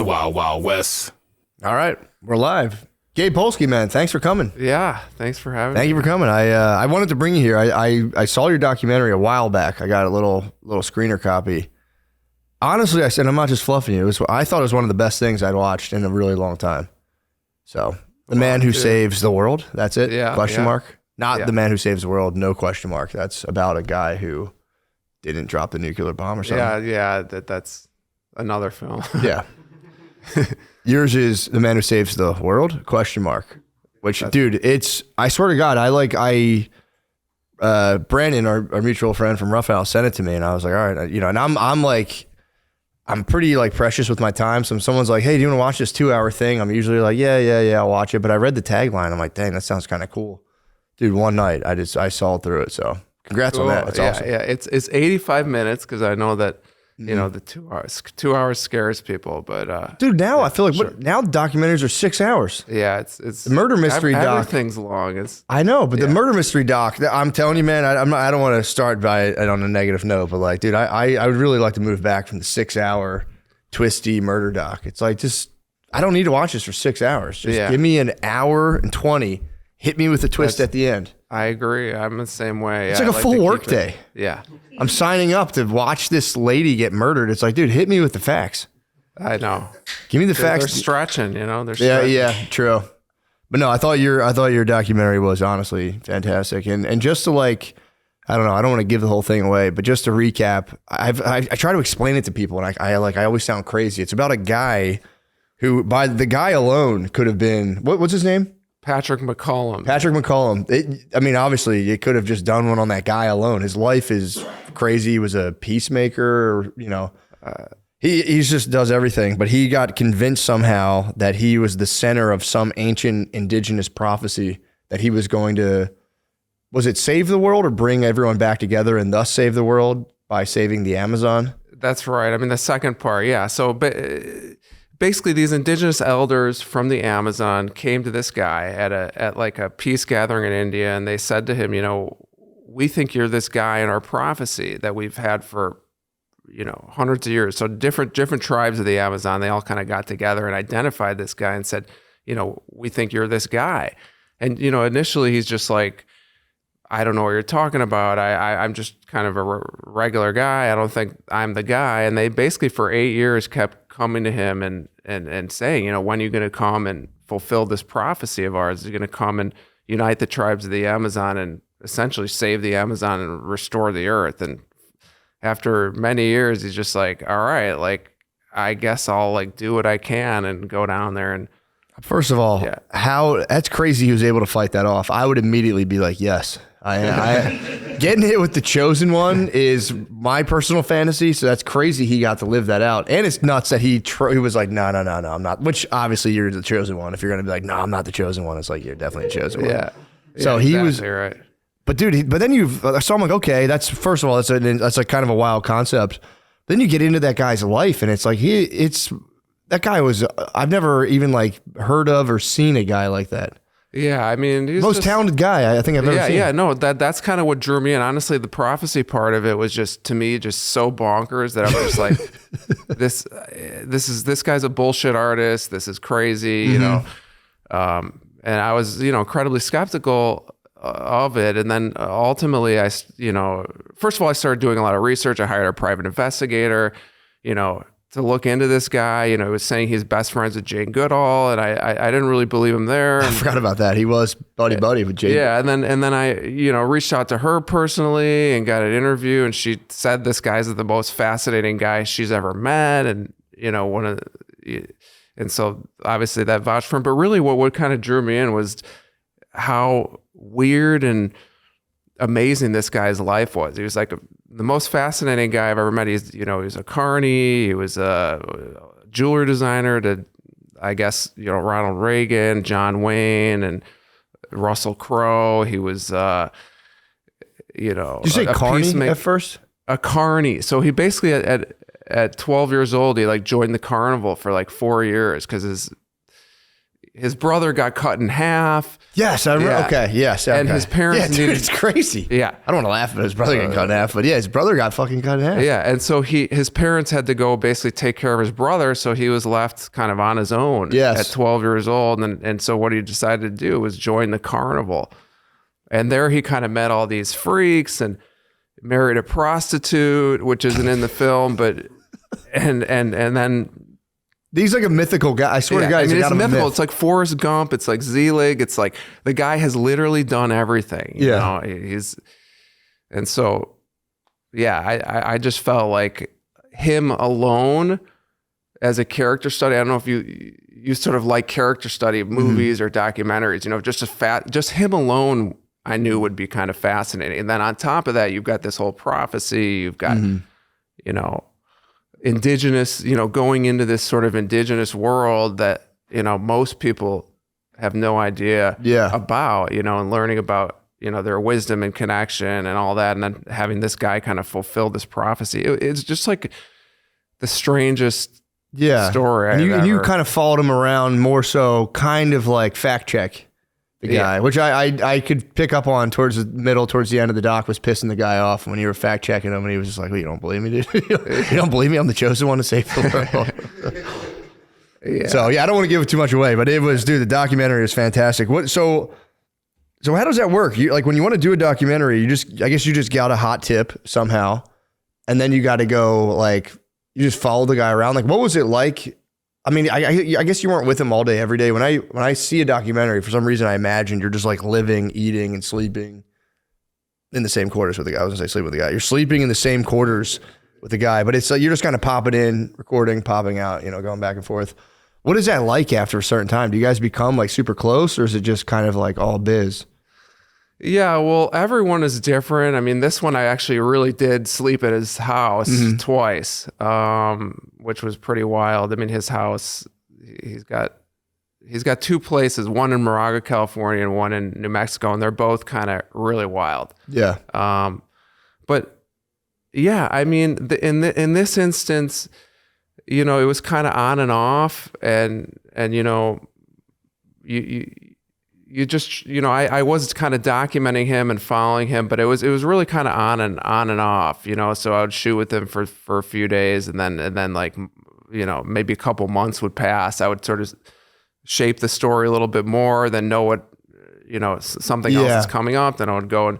Wild, Wild, Wild West. All right, we're live. Gabe Polsky, man, thanks for coming. Yeah, thanks for having me. Thank you for coming. I wanted to bring you here. I saw your documentary a while back. I got a little screener copy. Honestly, I said, I'm not just fluffing you. I thought it was one of the best things I'd watched in a really long time. So, The Man Who Saves the World, that's it? Yeah. Question mark? Not The Man Who Saves the World, no question mark. That's about a guy who didn't drop the nuclear bomb or something. Yeah, that's another film. Yeah. Yours is The Man Who Saves the World? Question mark. Which, dude, I swear to God, Brandon, our mutual friend from Rough House, sent it to me, and I was like, all right, and I'm pretty like precious with my time. So if someone's like, hey, do you want to watch this 2-hour thing? I'm usually like, yeah, I'll watch it. But I read the tagline. I'm like, dang, that sounds kind of cool. Dude, one night, I saw through it. So congrats on that. That's awesome. Yeah, it's 85 minutes because I know that, you know, the 2 hours scares people, but dude, now I feel like now documentaries are 6 hours. Yeah, it's the murder mystery doc. Everything's long. I know, but the murder mystery doc, I'm telling you, man, I don't want to start by it on a negative note, but like, dude, I would really like to move back from the 6-hour twisty murder doc. It's like, I don't need to watch this for 6 hours. Just give me an hour and 20. Hit me with a twist at the end. I agree. I'm the same way. It's like a full work day. Yeah. I'm signing up to watch this lady get murdered. It's like, dude, hit me with the facts. I know. Give me the facts. They're stretching, you know. They're stretching. Yeah, true. But no, I thought your documentary was honestly fantastic. And just to like, I don't know, I don't want to give the whole thing away, but just to recap, I try to explain it to people, and I always sound crazy. It's about a guy who, by the guy alone, could have been what's his name? Patrick McCollum. Obviously, it could have just done one on that guy alone. His life is crazy. He was a peacemaker, you know. He just does everything. But he got convinced somehow that he was the center of some ancient indigenous prophecy that he was going to, was it save the world or bring everyone back together and thus save the world by saving the Amazon? That's right. I mean, the second part, yeah. So basically, these indigenous elders from the Amazon came to this guy at like a peace gathering in India, and they said to him, you know, we think you're this guy in our prophecy that we've had for, you know, hundreds of years. So different tribes of the Amazon, they all kind of got together and identified this guy and said, you know, we think you're this guy. And, you know, initially he's just like, I don't know what you're talking about. I'm just kind of a regular guy. I don't think I'm the guy. And they basically for 8 years kept coming to him and saying, you know, when are you going to come and fulfill this prophecy of ours? You're going to come and unite the tribes of the Amazon and essentially save the Amazon and restore the earth. And after many years, he's just like, all right, like, I guess I'll like do what I can and go down there. And first of all, that's crazy he was able to fight that off. I would immediately be like, yes. I getting hit with the chosen one is my personal fantasy, so that's crazy he got to live that out. And it's nuts that he was like, no, I'm not. Which obviously you're the chosen one. If you're gonna be like, no, I'm not the chosen one, it's like you're definitely the chosen one. Yeah. So he was right. But dude, but then so I'm like, okay, that's first of all, that's like kind of a wild concept. Then you get into that guy's life, and it's like that guy was I've never even like heard of or seen a guy like that. Yeah, I mean, he's most talented guy I think I've ever seen. Yeah, no, that's kind of what drew me in. Honestly, the prophecy part of it was just, to me, just so bonkers that I was just like, this guy's a bullshit artist. This is crazy, you know. And I was, you know, incredibly skeptical of it. And then ultimately, first of all, I started doing a lot of research. I hired a private investigator, you know, to look into this guy. You know, he was saying he's best friends with Jane Goodall, and I didn't really believe him there. I forgot about that. He was buddy with Jane. Yeah, and then I, you know, reached out to her personally and got an interview, and she said this guy's the most fascinating guy she's ever met, and you know, and so obviously that vouched for him. But really, what kind of drew me in was how weird and amazing this guy's life was. He was like the most fascinating guy I've ever met. He's, you know, he was a carny. He was a jewelry designer to, I guess, you know, Ronald Reagan, John Wayne, and Russell Crowe. He was, you know, did you say carny at first? A carny. So he basically at 12 years old, he like joined the carnival for like 4 years because his brother got cut in half. Yes, I remember. Yeah. Okay, yes. And okay. his parents dude, needed- it's crazy. Yeah. I don't want to laugh at his brother getting cut in half, but yeah, his brother got fucking cut in half. Yeah, and so his parents had to go basically take care of his brother, so he was left kind of on his own Yes. at 12 years old, and so what he decided to do was join the carnival, and there he kind of met all these freaks and married a prostitute, which isn't in the film, but and then. He's like a mythical guy. I swear to God, I he's mean, got it's a mythical. myth. It's like Forrest Gump. It's like Zelig. It's like the guy has literally done everything. You know? And so, yeah, I just felt like him alone as a character study. I don't know if you sort of like character study of movies or documentaries. You know, just him alone, I knew would be kind of fascinating. And then on top of that, you've got this whole prophecy. You've got, you know, indigenous, you know, going into this sort of indigenous world that, you know, most people have no idea about, you know, and learning about, you know, their wisdom and connection and all that. And then having this guy kind of fulfill this prophecy. It's just like the strangest story. And you kind of followed him around more so kind of like fact check the guy, which I could pick up on towards the end of the doc was pissing the guy off when you were fact checking him and he was just like, well, you don't believe me, dude? You don't believe me? I'm the chosen one to save the world. So yeah, I don't want to give too much away, but it was, dude, the documentary is fantastic. So how does that work? You like when you want to do a documentary, I guess you just got a hot tip somehow and then you got to go like, you just follow the guy around. Like, what was it like? I mean, I guess you weren't with him all day, every day. When I see a documentary, for some reason, I imagine you're just like living, eating, and sleeping in the same quarters with the guy. I was gonna say sleep with the guy. You're sleeping in the same quarters with the guy, but it's like you're just kind of popping in, recording, popping out, you know, going back and forth. What is that like after a certain time? Do you guys become like super close, or is it just kind of like all biz? Yeah, well, everyone is different. I mean, this one I actually really did sleep at his house twice, which was pretty wild. I mean, his house, he's got two places, one in Moraga, California, and one in New Mexico, and they're both kind of really wild. Yeah. But yeah, I mean, in this instance, you know, it was kind of on and off, and you know, you just, you know, I was kind of documenting him and following him, but it was really kind of on and off, you know. So I would shoot with him for a few days, and then like, you know, maybe a couple months would pass. I would sort of shape the story a little bit more, then know what, you know, something else is coming up. Then I would go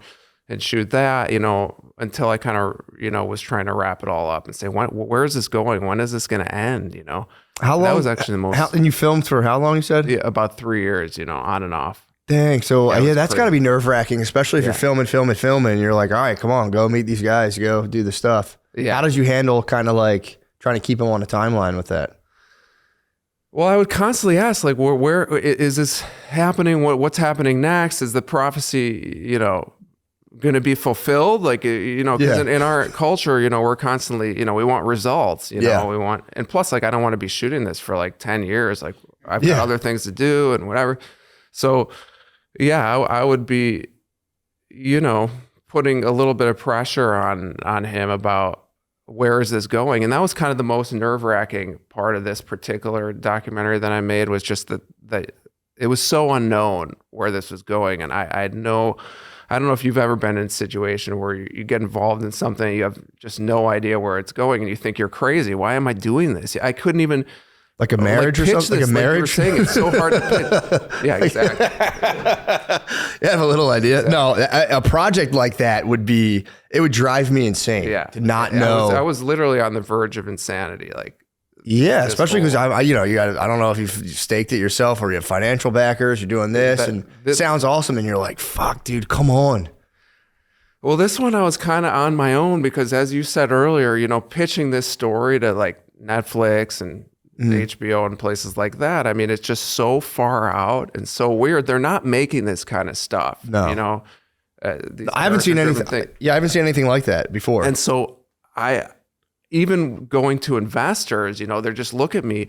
and shoot that, you know, until I kind of, you know, was trying to wrap it all up and say, where is this going? When is this going to end? You know. How long? That was actually the most. And you filmed for how long, you said? Yeah, about 3 years, you know, on and off. Dang. So yeah, that's crazy. got to be nerve wracking, especially if you're filming. And you're like, all right, come on, go meet these guys, go do the stuff. Yeah. How did you handle kind of like trying to keep them on a timeline with that? Well, I would constantly ask, like, where is this happening? What's happening next? Is the prophecy, you know, going to be fulfilled? Like, you know, because in our culture, you know, we're constantly, you know, we want results, you know, we want, and plus, like, I don't want to be shooting this for like 10 years. Like, I've got other things to do and whatever. So, yeah, I would be, you know, putting a little bit of pressure on him about where is this going? And that was kind of the most nerve-wracking part of this particular documentary that I made, was just that it was so unknown where this was going. And I don't know if you've ever been in a situation where you get involved in something, you have just no idea where it's going, and you think you're crazy. Why am I doing this? I couldn't even... Like a marriage or something? Like a marriage? Like you were saying, it's so hard to pitch. Yeah, exactly. You have a little idea. No, a project like that would drive me insane to not know. I was literally on the verge of insanity. Like, yeah, especially because I don't know if you've staked it yourself or you have financial backers, you're doing this and it sounds awesome. And you're like, fuck, dude, come on. Well, this one I was kind of on my own because, as you said earlier, you know, pitching this story to like Netflix and HBO and places like that. I mean, it's just so far out and so weird. They're not making this kind of stuff. No. You know, I haven't seen anything. Yeah, I haven't seen anything like that before. And so even going to investors, you know, they're just look at me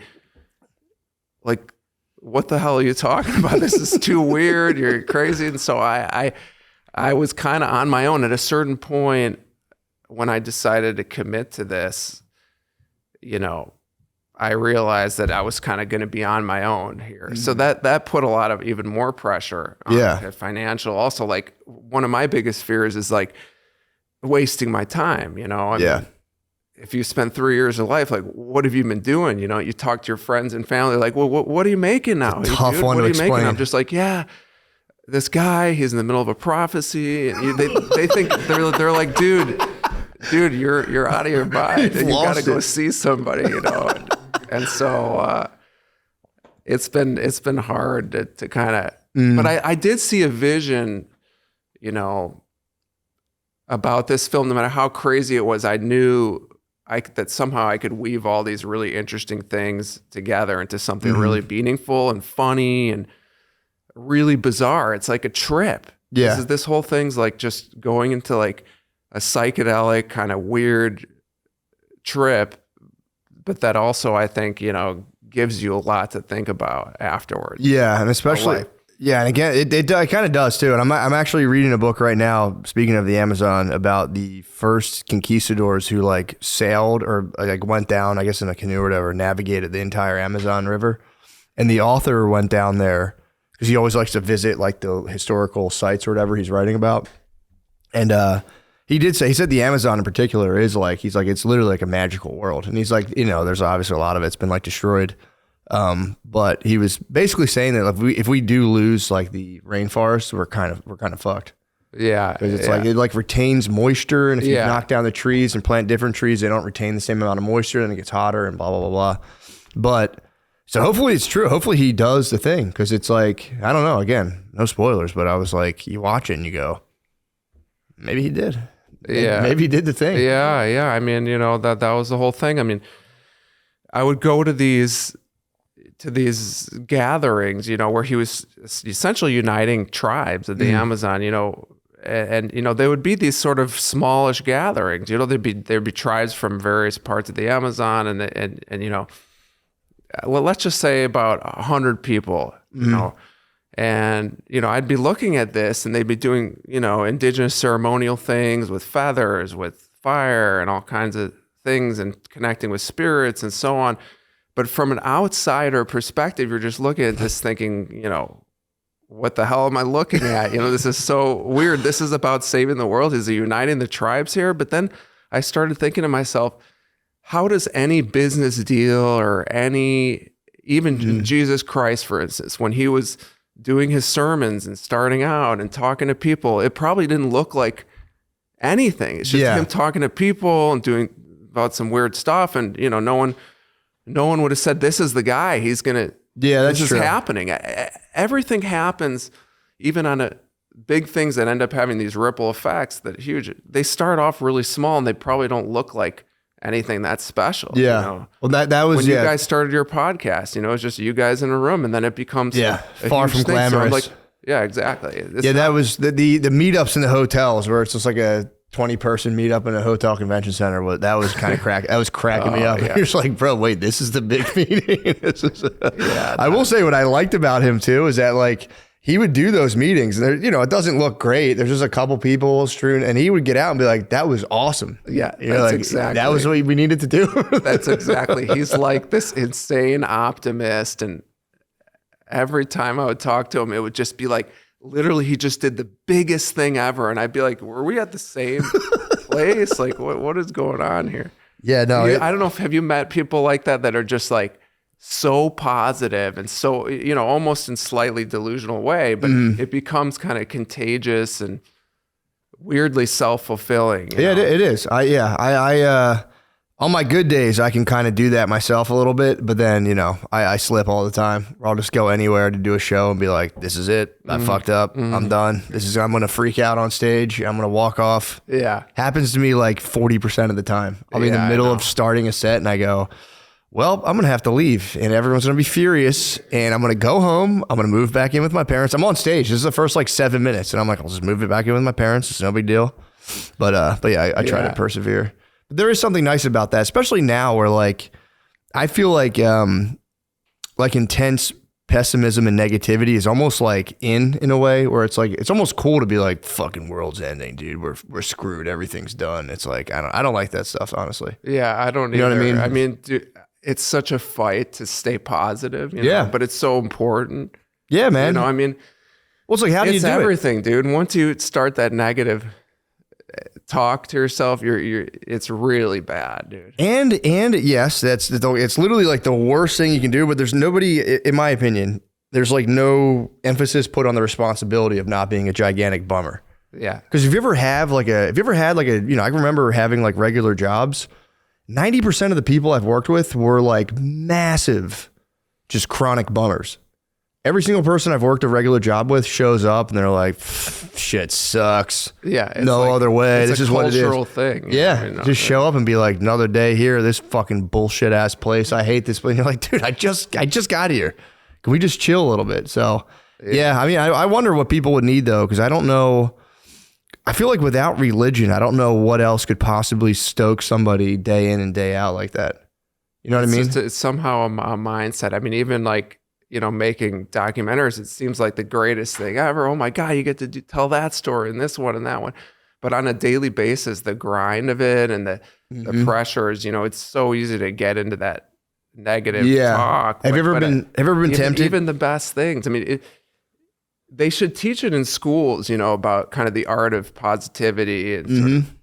like, what the hell are you talking about? This is too weird. You're crazy. And so I was kind of on my own at a certain point when I decided to commit to this, you know, I realized that I was kind of going to be on my own here. So that put a lot of even more pressure on the financial. Also, like one of my biggest fears is like wasting my time, you know? I mean, if you spend 3 years of life, like what have you been doing? You know, you talk to your friends and family, like, well, what are you making now? Tough one to explain. I'm just like, yeah, this guy, he's in the middle of a prophecy. And they think they're like, dude, you're out of your mind. And you got to go see somebody, you know? And so it's been hard to kind of, but I did see a vision, you know, about this film. No matter how crazy it was, I knew that somehow I could weave all these really interesting things together into something really meaningful and funny and really bizarre. It's like a trip. Yeah. This whole thing's like just going into like a psychedelic kind of weird trip, but that also, I think, you know, gives you a lot to think about afterwards. Yeah, and especially, and again, it kind of does too. And I'm actually reading a book right now, speaking of the Amazon, about the first conquistadors who like sailed or like went down, I guess in a canoe or whatever, navigated the entire Amazon River. And the author went down there because he always likes to visit like the historical sites or whatever he's writing about. And he said the Amazon in particular is like, he's like, it's literally like a magical world. And he's like, you know, there's obviously a lot of it's been like destroyed. But he was basically saying that if we do lose like the rainforest, we're kind of fucked. Yeah. Because it's like, it like retains moisture. And if you knock down the trees and plant different trees, they don't retain the same amount of moisture, and it gets hotter and blah, blah, blah, blah. But so hopefully it's true. Hopefully he does the thing. Because it's like, I don't know, again, no spoilers, but I was like, you watch it and you go, maybe he did. Yeah. Maybe he did the thing. Yeah. Yeah. I mean, you know, that was the whole thing. I mean, I would go to these gatherings, you know, where he was essentially uniting tribes of the Amazon, you know, and you know, there would be these sort of smallish gatherings, you know, there'd be tribes from various parts of the Amazon, and you know, well, let's just say about 100 people, you know, and you know, I'd be looking at this, and they'd be doing, you know, indigenous ceremonial things with feathers, with fire, and all kinds of things, and connecting with spirits and so on. But from an outsider perspective, you're just looking at this thinking, you know, what the hell am I looking at? You know, this is so weird. This is about saving the world. Is he uniting the tribes here? But then I started thinking to myself, how does any business deal or even Jesus Christ, for instance, when he was doing his sermons and starting out and talking to people, it probably didn't look like anything. It's just him talking to people and doing about some weird stuff. And, you know, no one would have said, this is the guy. He's going to, that's this true. is happening. Everything happens, even on big things that end up having these ripple effects that huge. They start off really small, and they probably don't look like anything that's special. Yeah. You know? Well, that was, when you guys started your podcast, you know, it's just you guys in a room, and then it becomes far from glamorous. So I'm like, yeah, exactly. That was the meetups in the hotels where it's just like a 20-person meetup in a hotel convention center. That was kind of that was cracking me up. You're just like, bro, wait, this is the big meeting. I will say what I liked about him too is that like he would do those meetings, and there, you know, it doesn't look great. There's just a couple people strewn, and he would get out and be like, that was awesome. Yeah, you know, that's like, exactly. That was what we needed to do. That's exactly. He's like this insane optimist, and every time I would talk to him, it would just be like, literally, he just did the biggest thing ever. And I'd be like, were we at the same place? Like, what is going on here? Yeah, no. I don't know have you met people like that are just like so positive and so, you know, almost in slightly delusional way, but it becomes kind of contagious and weirdly self-fulfilling. Yeah, it is. I on my good days, I can kind of do that myself a little bit, but then, you know, I slip all the time. Or I'll just go anywhere to do a show and be like, this is it. I fucked up. I'm done. I'm going to freak out on stage. I'm going to walk off. Yeah. Happens to me like 40% of the time. I'll be in the middle of starting a set and I go, well, I'm going to have to leave and everyone's going to be furious and I'm going to go home. I'm going to move back in with my parents. I'm on stage. This is the first like 7 minutes and I'm like, I'll just move it back in with my parents. It's no big deal. But yeah, I try to persevere. There is something nice about that, especially now where like, I feel like intense pessimism and negativity is almost like in a way where it's like, it's almost cool to be like, fucking world's ending, dude. We're screwed. Everything's done. It's like, I don't like that stuff, honestly. Yeah, I don't You know what I mean? I mean, dude, it's such a fight to stay positive, you Yeah. know, but it's so important. Yeah, man. You know, I mean, well, it's like, how do you it's do everything, dude. And once you start that negative talk to yourself, it's really bad, dude. And yes, it's literally like the worst thing you can do, but there's nobody, in my opinion, there's like no emphasis put on the responsibility of not being a gigantic bummer. Yeah. Because if you ever had like a, I remember having like regular jobs, 90% of the people I've worked with were like massive, just chronic bummers. Every single person I've worked a regular job with shows up and they're like, shit sucks. Yeah. No other way. This is what it is. It's a cultural thing. Yeah. You know? Just show up and be like, another day here, this fucking bullshit ass place. I hate this place. And you're like, dude, I just got here. Can we just chill a little bit? So yeah, I mean, I wonder what people would need though, because I don't know. I feel like without religion, I don't know what else could possibly stoke somebody day in and day out like that. You know what I mean? It's somehow a mindset. I mean, even like, you know, making documentaries, it seems like the greatest thing ever. Oh my God, you get to tell that story and this one and that one. But on a daily basis, the grind of it and the pressures, you know, it's so easy to get into that negative talk. Have you ever been tempted? Even the best things. I mean, they should teach it in schools, you know, about kind of the art of positivity and sort of,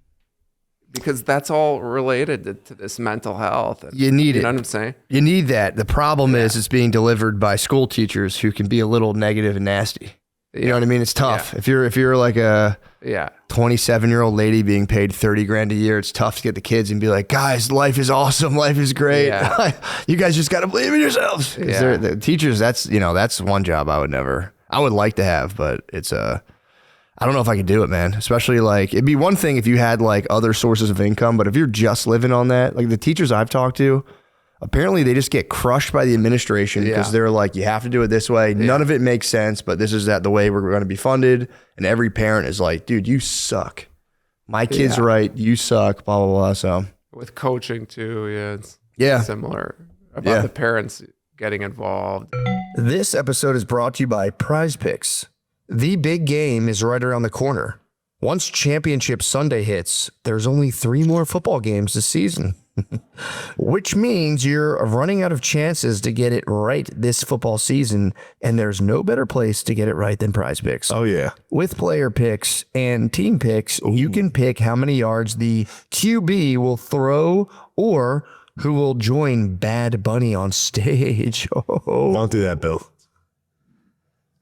because that's all related to this mental health. And, you need it. You know what I'm saying? You need that. The problem is it's being delivered by school teachers who can be a little negative and nasty. You know what I mean? It's tough. Yeah. If you're like a 27-year-old lady being paid $30,000 a year, it's tough to get the kids and be like, guys, life is awesome. Life is great. Yeah. You guys just got to believe in yourselves. Yeah. The teachers, that's one job I would like to have, but it's I don't know if I could do it, man. Especially like, it'd be one thing if you had like other sources of income, but if you're just living on that, like the teachers I've talked to, apparently they just get crushed by the administration because they're like, you have to do it this way. Yeah. None of it makes sense, but this is the way we're going to be funded. And every parent is like, dude, you suck. My kid's right. You suck, blah, blah, blah. So with coaching too. It's similar about the parents getting involved. This episode is brought to you by Prize Picks. The big game is right around the corner. Once Championship Sunday hits, there's only 3 more football games this season, which means you're running out of chances to get it right this football season, and there's no better place to get it right than Prize Picks. Oh, yeah. With player picks and team picks, you can pick how many yards the QB will throw or who will join Bad Bunny on stage. Oh. Don't do that, Bill.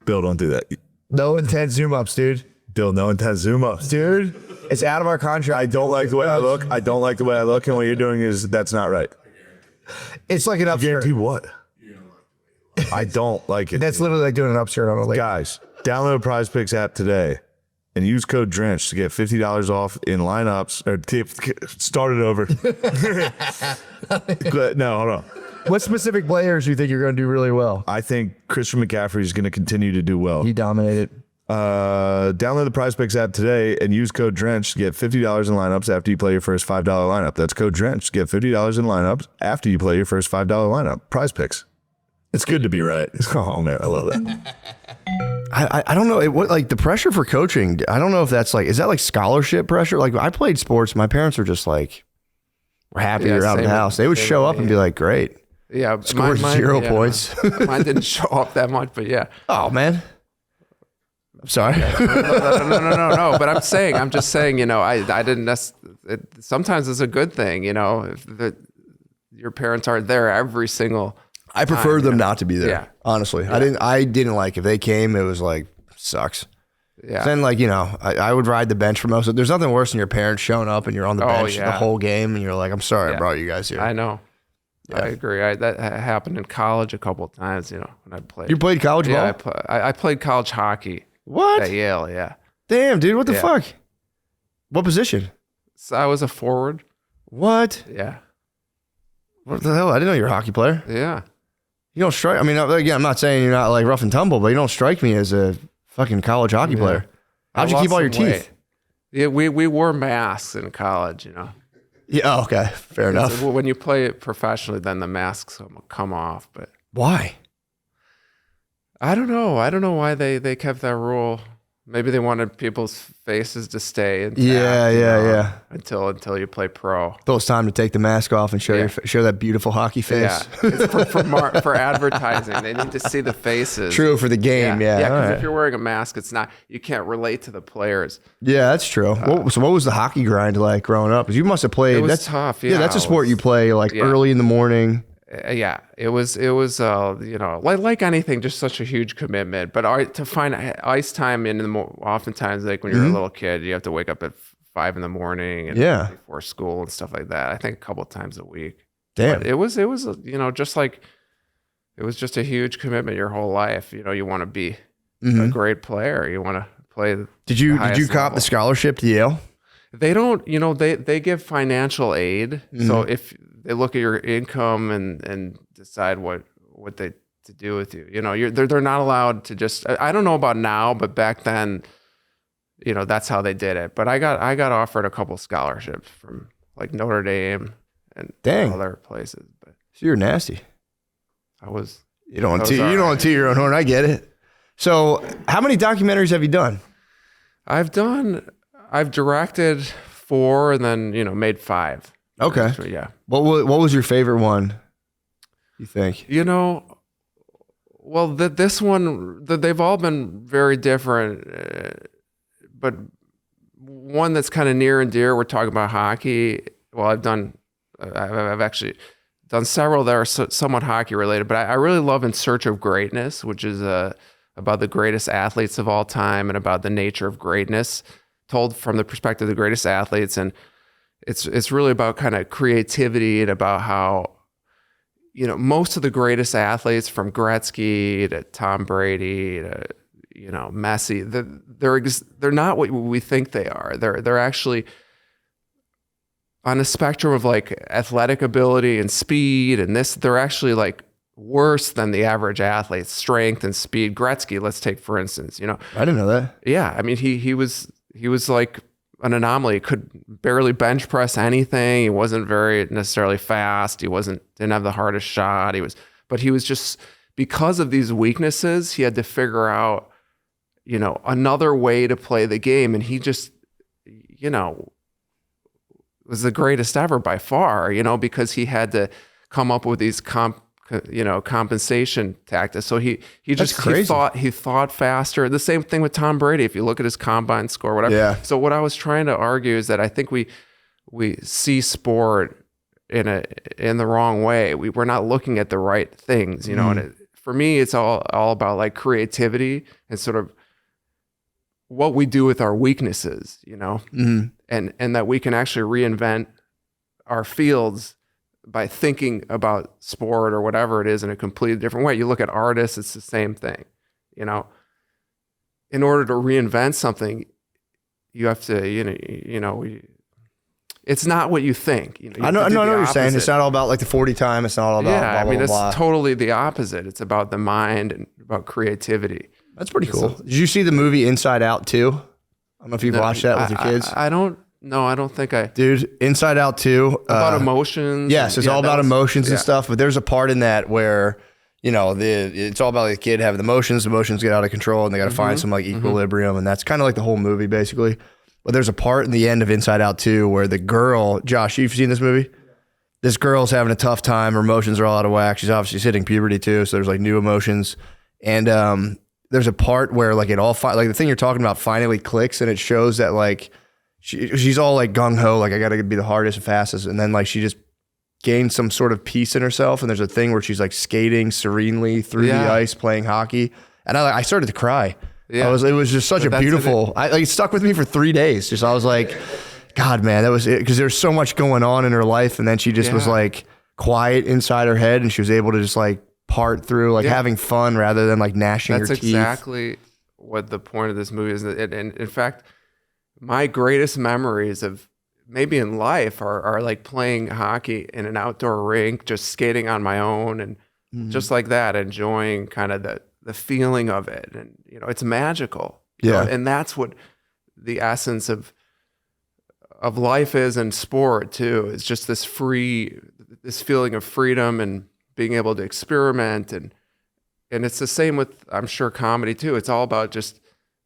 Bill, don't do that. No intense zoom ups, dude. Bill, no intense zoom ups. Dude, it's out of our contract. I don't like the way I look. And what you're doing is, that's not right. It's like an upskirt. Guarantee what? I don't like it. That's literally like doing an upskirt on a lake. Guys, download Prize Picks app today and use code DRENCH to get $50 off in lineups. Or start it over. No, hold on. What specific players do you think you're going to do really well? I think Christian McCaffrey is going to continue to do well. He dominated. Download the Prize Picks app today and use code DRENCH to get $50 in lineups after you play your first $5 lineup. That's code DRENCH to get $50 in lineups after you play your first $5 lineup. Prize Picks. It's good to be right. Oh, man, I love that. I don't know. Like the pressure for coaching, I don't know if that's like, is that like scholarship pressure? Like I played sports. My parents were just like, we're happy you're out of the house. They would show up and be like, great. Yeah. Scored 0 points. Mine didn't show up that much, but yeah. Oh, man. I'm sorry. No. But I'm just saying, you know, I didn't sometimes it's a good thing, you know, if your parents aren't there every single I prefer them not to be there. Yeah. Honestly. Yeah. I didn't like, if they came, it was like, sucks. Yeah. Then like, you know, I would ride the bench for most of it. There's nothing worse than your parents showing up and you're on the bench the whole game and you're like, I'm sorry I brought you guys here. I know. Yeah. I agree. That happened in college a couple of times, you know, when I played. You played college ball? Yeah, I played college hocky. What? At Yale, yeah. Damn, dude, what the fuck? What position? So I was a forward. What? Yeah. What the hell? I didn't know you were a hockey player. Yeah. You don't strike. I mean, again, I'm not saying you're not like rough and tumble, but you don't strike me as a fucking college hockey player. How'd you keep all your teeth? Yeah, we wore masks in college, you know. Yeah. Oh, okay. Fair enough. When you play it professionally, then the masks come off. But why? I don't know. I don't know why they kept that rule. Maybe they wanted people's faces to stay intact. Yeah. Until you play pro. Though it's time to take the mask off and show Yeah. show that beautiful hockey face. Yeah, it's for advertising. They need to see the faces. True for the game. Yeah. Because All right. if you're wearing a mask, you can't relate to the players. Yeah, that's true. So what was the hockey grind like growing up? Because you must have played. It was that's tough. Yeah, Yeah, that's a it sport was- you play like yeah. early in the morning. Yeah, it was like anything, just such a huge commitment. But to find ice time oftentimes, like when you're a little kid, you have to wake up at 5 in the morning and Yeah. before school and stuff like that. I think a couple of times a week. Damn. But it was just like it was just a huge commitment your whole life. You want to be a great player. You want to play. Did you highest cop level. the scholarship to Yale? They don't, they give financial aid. So if they look at your income and decide what they to do with you, they're not allowed to just, I don't know about now, but back then, that's how they did it. But I got offered a couple scholarships from like Notre Dame and Dang. other places, but So you're nasty. I was, You don't want Those to. are You don't all want to toot your own horn. I get it. So how many documentaries have you done? I've directed 4 and then, made 5. Okay. So, yeah. What was your favorite one? You think? Well, this one, they've all been very different, but one that's kind of near and dear. We're talking about hockey. Well, I've actually done several that are somewhat hockey related, but I really love In Search of Greatness, which is about the greatest athletes of all time and about the nature of greatness, told from the perspective of the greatest athletes. And it's really about kind of creativity and about how, most of the greatest athletes, from Gretzky to Tom Brady to, Messi, they're not what we think they are. They're actually on a spectrum of like athletic ability and speed, and they're actually like worse than the average athlete's strength and speed. Gretzky, let's take for instance, I didn't know that. yeah, I mean he was like an anomaly. He could barely bench press anything. He wasn't very necessarily fast. Didn't have the hardest shot. But he was just, because of these weaknesses, he had to figure out, another way to play the game. And he just, was the greatest ever by far, because he had to come up with these compensation tactics. So he thought faster. The same thing with Tom Brady. If you look at his combine score, whatever. Yeah. So what I was trying to argue is that I think we see sport in the wrong way. We're not looking at the right things, and for me, it's all about like creativity and sort of what we do with our weaknesses, and that we can actually reinvent our fields by thinking about sport or whatever it is in a completely different way. You look at artists, it's the same thing. In order to reinvent something, you have to, it's not what you think. I know what you're saying. It's not all about like the 40 time. It's not all about blah, blah, it's blah. totally the opposite. It's about the mind and about creativity. That's pretty cool. Did you see the movie Inside Out 2? I don't know if you've watched that with your kids. I don't think I... Dude, Inside Out 2. About emotions. Yes, it's all about emotions and stuff, but there's a part in that where, it's all about the kid having emotions get out of control, and they got to find some like equilibrium, and that's kind of like the whole movie basically. But there's a part in the end of Inside Out 2 where the girl, Josh, you've seen this movie? This girl's having a tough time. Her emotions are all out of whack. She's obviously hitting puberty too, so there's like new emotions. And there's a part where like it all, like the thing you're talking about finally clicks, and it shows that like she's all like gung-ho, like I got to be the hardest and fastest. And then like she just gained some sort of peace in herself. And there's a thing where she's like skating serenely through the ice, playing hockey. And I started to cry. Yeah. It was just such a beautiful, it stuck with me for 3 days. Just, I was like, God, man, that was it. Cause there's so much going on in her life. And then she just was like quiet inside her head, and she was able to just like part through, like having fun rather than like gnashing her teeth. That's exactly what the point of this movie is. And in fact, my greatest memories of maybe in life are like playing hockey in an outdoor rink, just skating on my own, and just like that, enjoying kind of the feeling of it. And, it's magical. And that's what the essence of life is in sport too. It's just this feeling of freedom and being able to experiment. And it's the same with, I'm sure, comedy too. It's all about just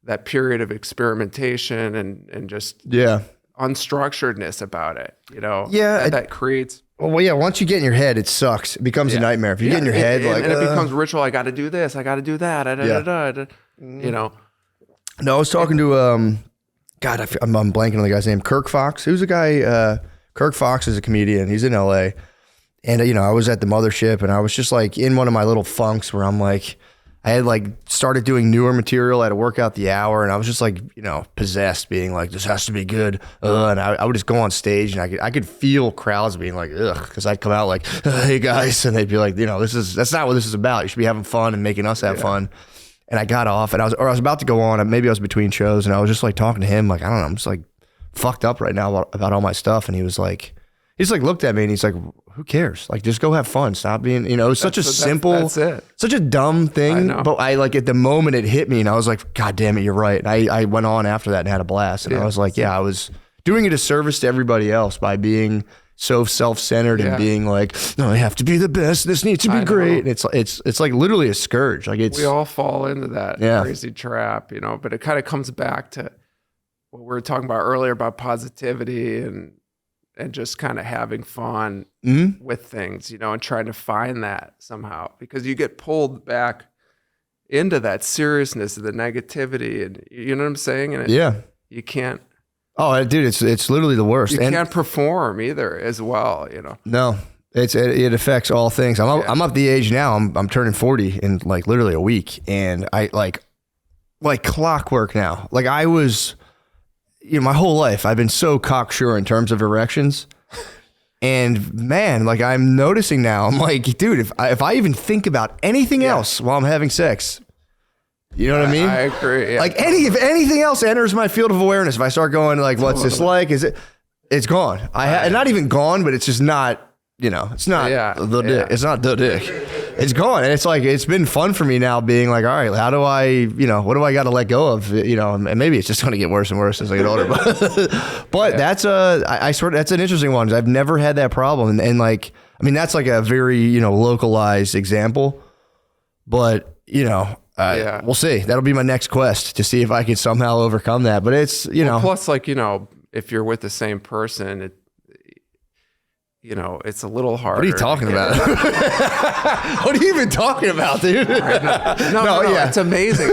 that period of experimentation and just unstructuredness about it, that creates. Well, yeah, once you get in your head, it sucks. It becomes a nightmare. If you get in your head, and it becomes ritual. I got to do this. I got to do that. No, I was talking to, I'm blanking on the guy's name, Kirk Fox. Who's a guy, Kirk Fox is a comedian. He's in LA. And, I was at the mothership and I was just like in one of my little funks where I'm like, I had like started doing newer material. I had to work out the hour and I was just like, possessed, being like, this has to be good. And I would just go on stage and I could feel crowds being like, ugh, because I'd come out like, hey guys. And they'd be like, that's not what this is about. You should be having fun and making us have fun. And I got off and I was about to go on. Maybe I was between shows and I was just like talking to him. Like, I don't know, I'm just like fucked up right now about all my stuff. And he just like looked at me and he's like, who cares? Like, just go have fun. Stop being, it was such a simple, that's it. Such a dumb thing. But I like at the moment it hit me and I was like, God damn it, you're right. And I went on after that and had a blast. And I was like, I was doing a disservice to everybody else by being so self-centered and being like, no, I have to be the best. This needs to be great. And it's like literally a scourge. Like we all fall into that crazy trap, but it kind of comes back to what we were talking about earlier about positivity and just kind of having fun with things, and trying to find that somehow, because you get pulled back into that seriousness of the negativity, and you know what I'm saying? And you can't. Oh, dude, it's literally the worst. You can't perform either as well, No, it affects all things. I'm up the age now. I'm turning 40 in like literally a week, and I like clockwork now. Like I was. My whole life, I've been so cocksure in terms of erections. And man, like I'm noticing now, I'm like, dude, if I even think about anything else while I'm having sex, you know what I mean? I agree. Yeah. Like if anything else enters my field of awareness, if I start going like, what's this like? It's gone. Not even gone, but it's just not, it's not the dick. It's not the dick. It's gone. And it's like, it's been fun for me now being like, all right, how do I, what do I got to let go of? And maybe it's just going to get worse and worse as I get older. But that's that's an interesting one. I've never had that problem. And like, I mean, that's like a very, localized example, but we'll see. That'll be my next quest to see if I can somehow overcome that. But it's, plus like, if you're with the same person, it's a little harder. What are you talking about? What are you even talking about, dude? No, it's amazing.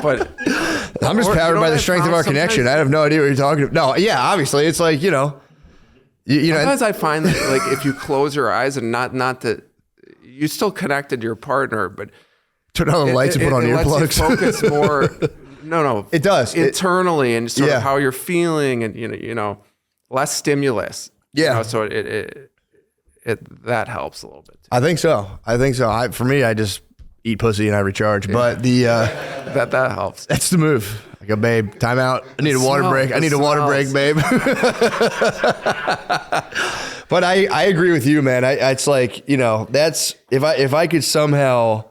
But I'm just powered by the strength of our connection. I have no idea what you're talking about. No, yeah, obviously, it's like, sometimes I find that like if you close your eyes and not that you still connected to your partner, but turn on the lights and put on earplugs. Lets you focus more. No, it does internally and sort of how you're feeling and less stimulus. So it that helps a little bit too. I think so. For me, I just eat pussy and I recharge. But the that helps. That's the move. I go, babe, time out. I need a water break. I need a water break, babe. But I agree with you, man. It's like, that's if I could somehow,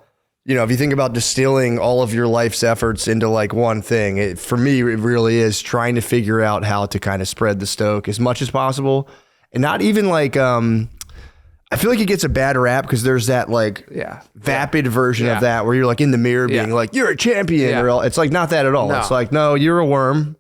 if you think about distilling all of your life's efforts into like one thing, for me, it really is trying to figure out how to kind of spread the stoke as much as possible. And not even like, I feel like it gets a bad rap because there's that like vapid version of that where you're like in the mirror being like, you're a champion. Or it's like not that at all. No. It's like, no, you're a worm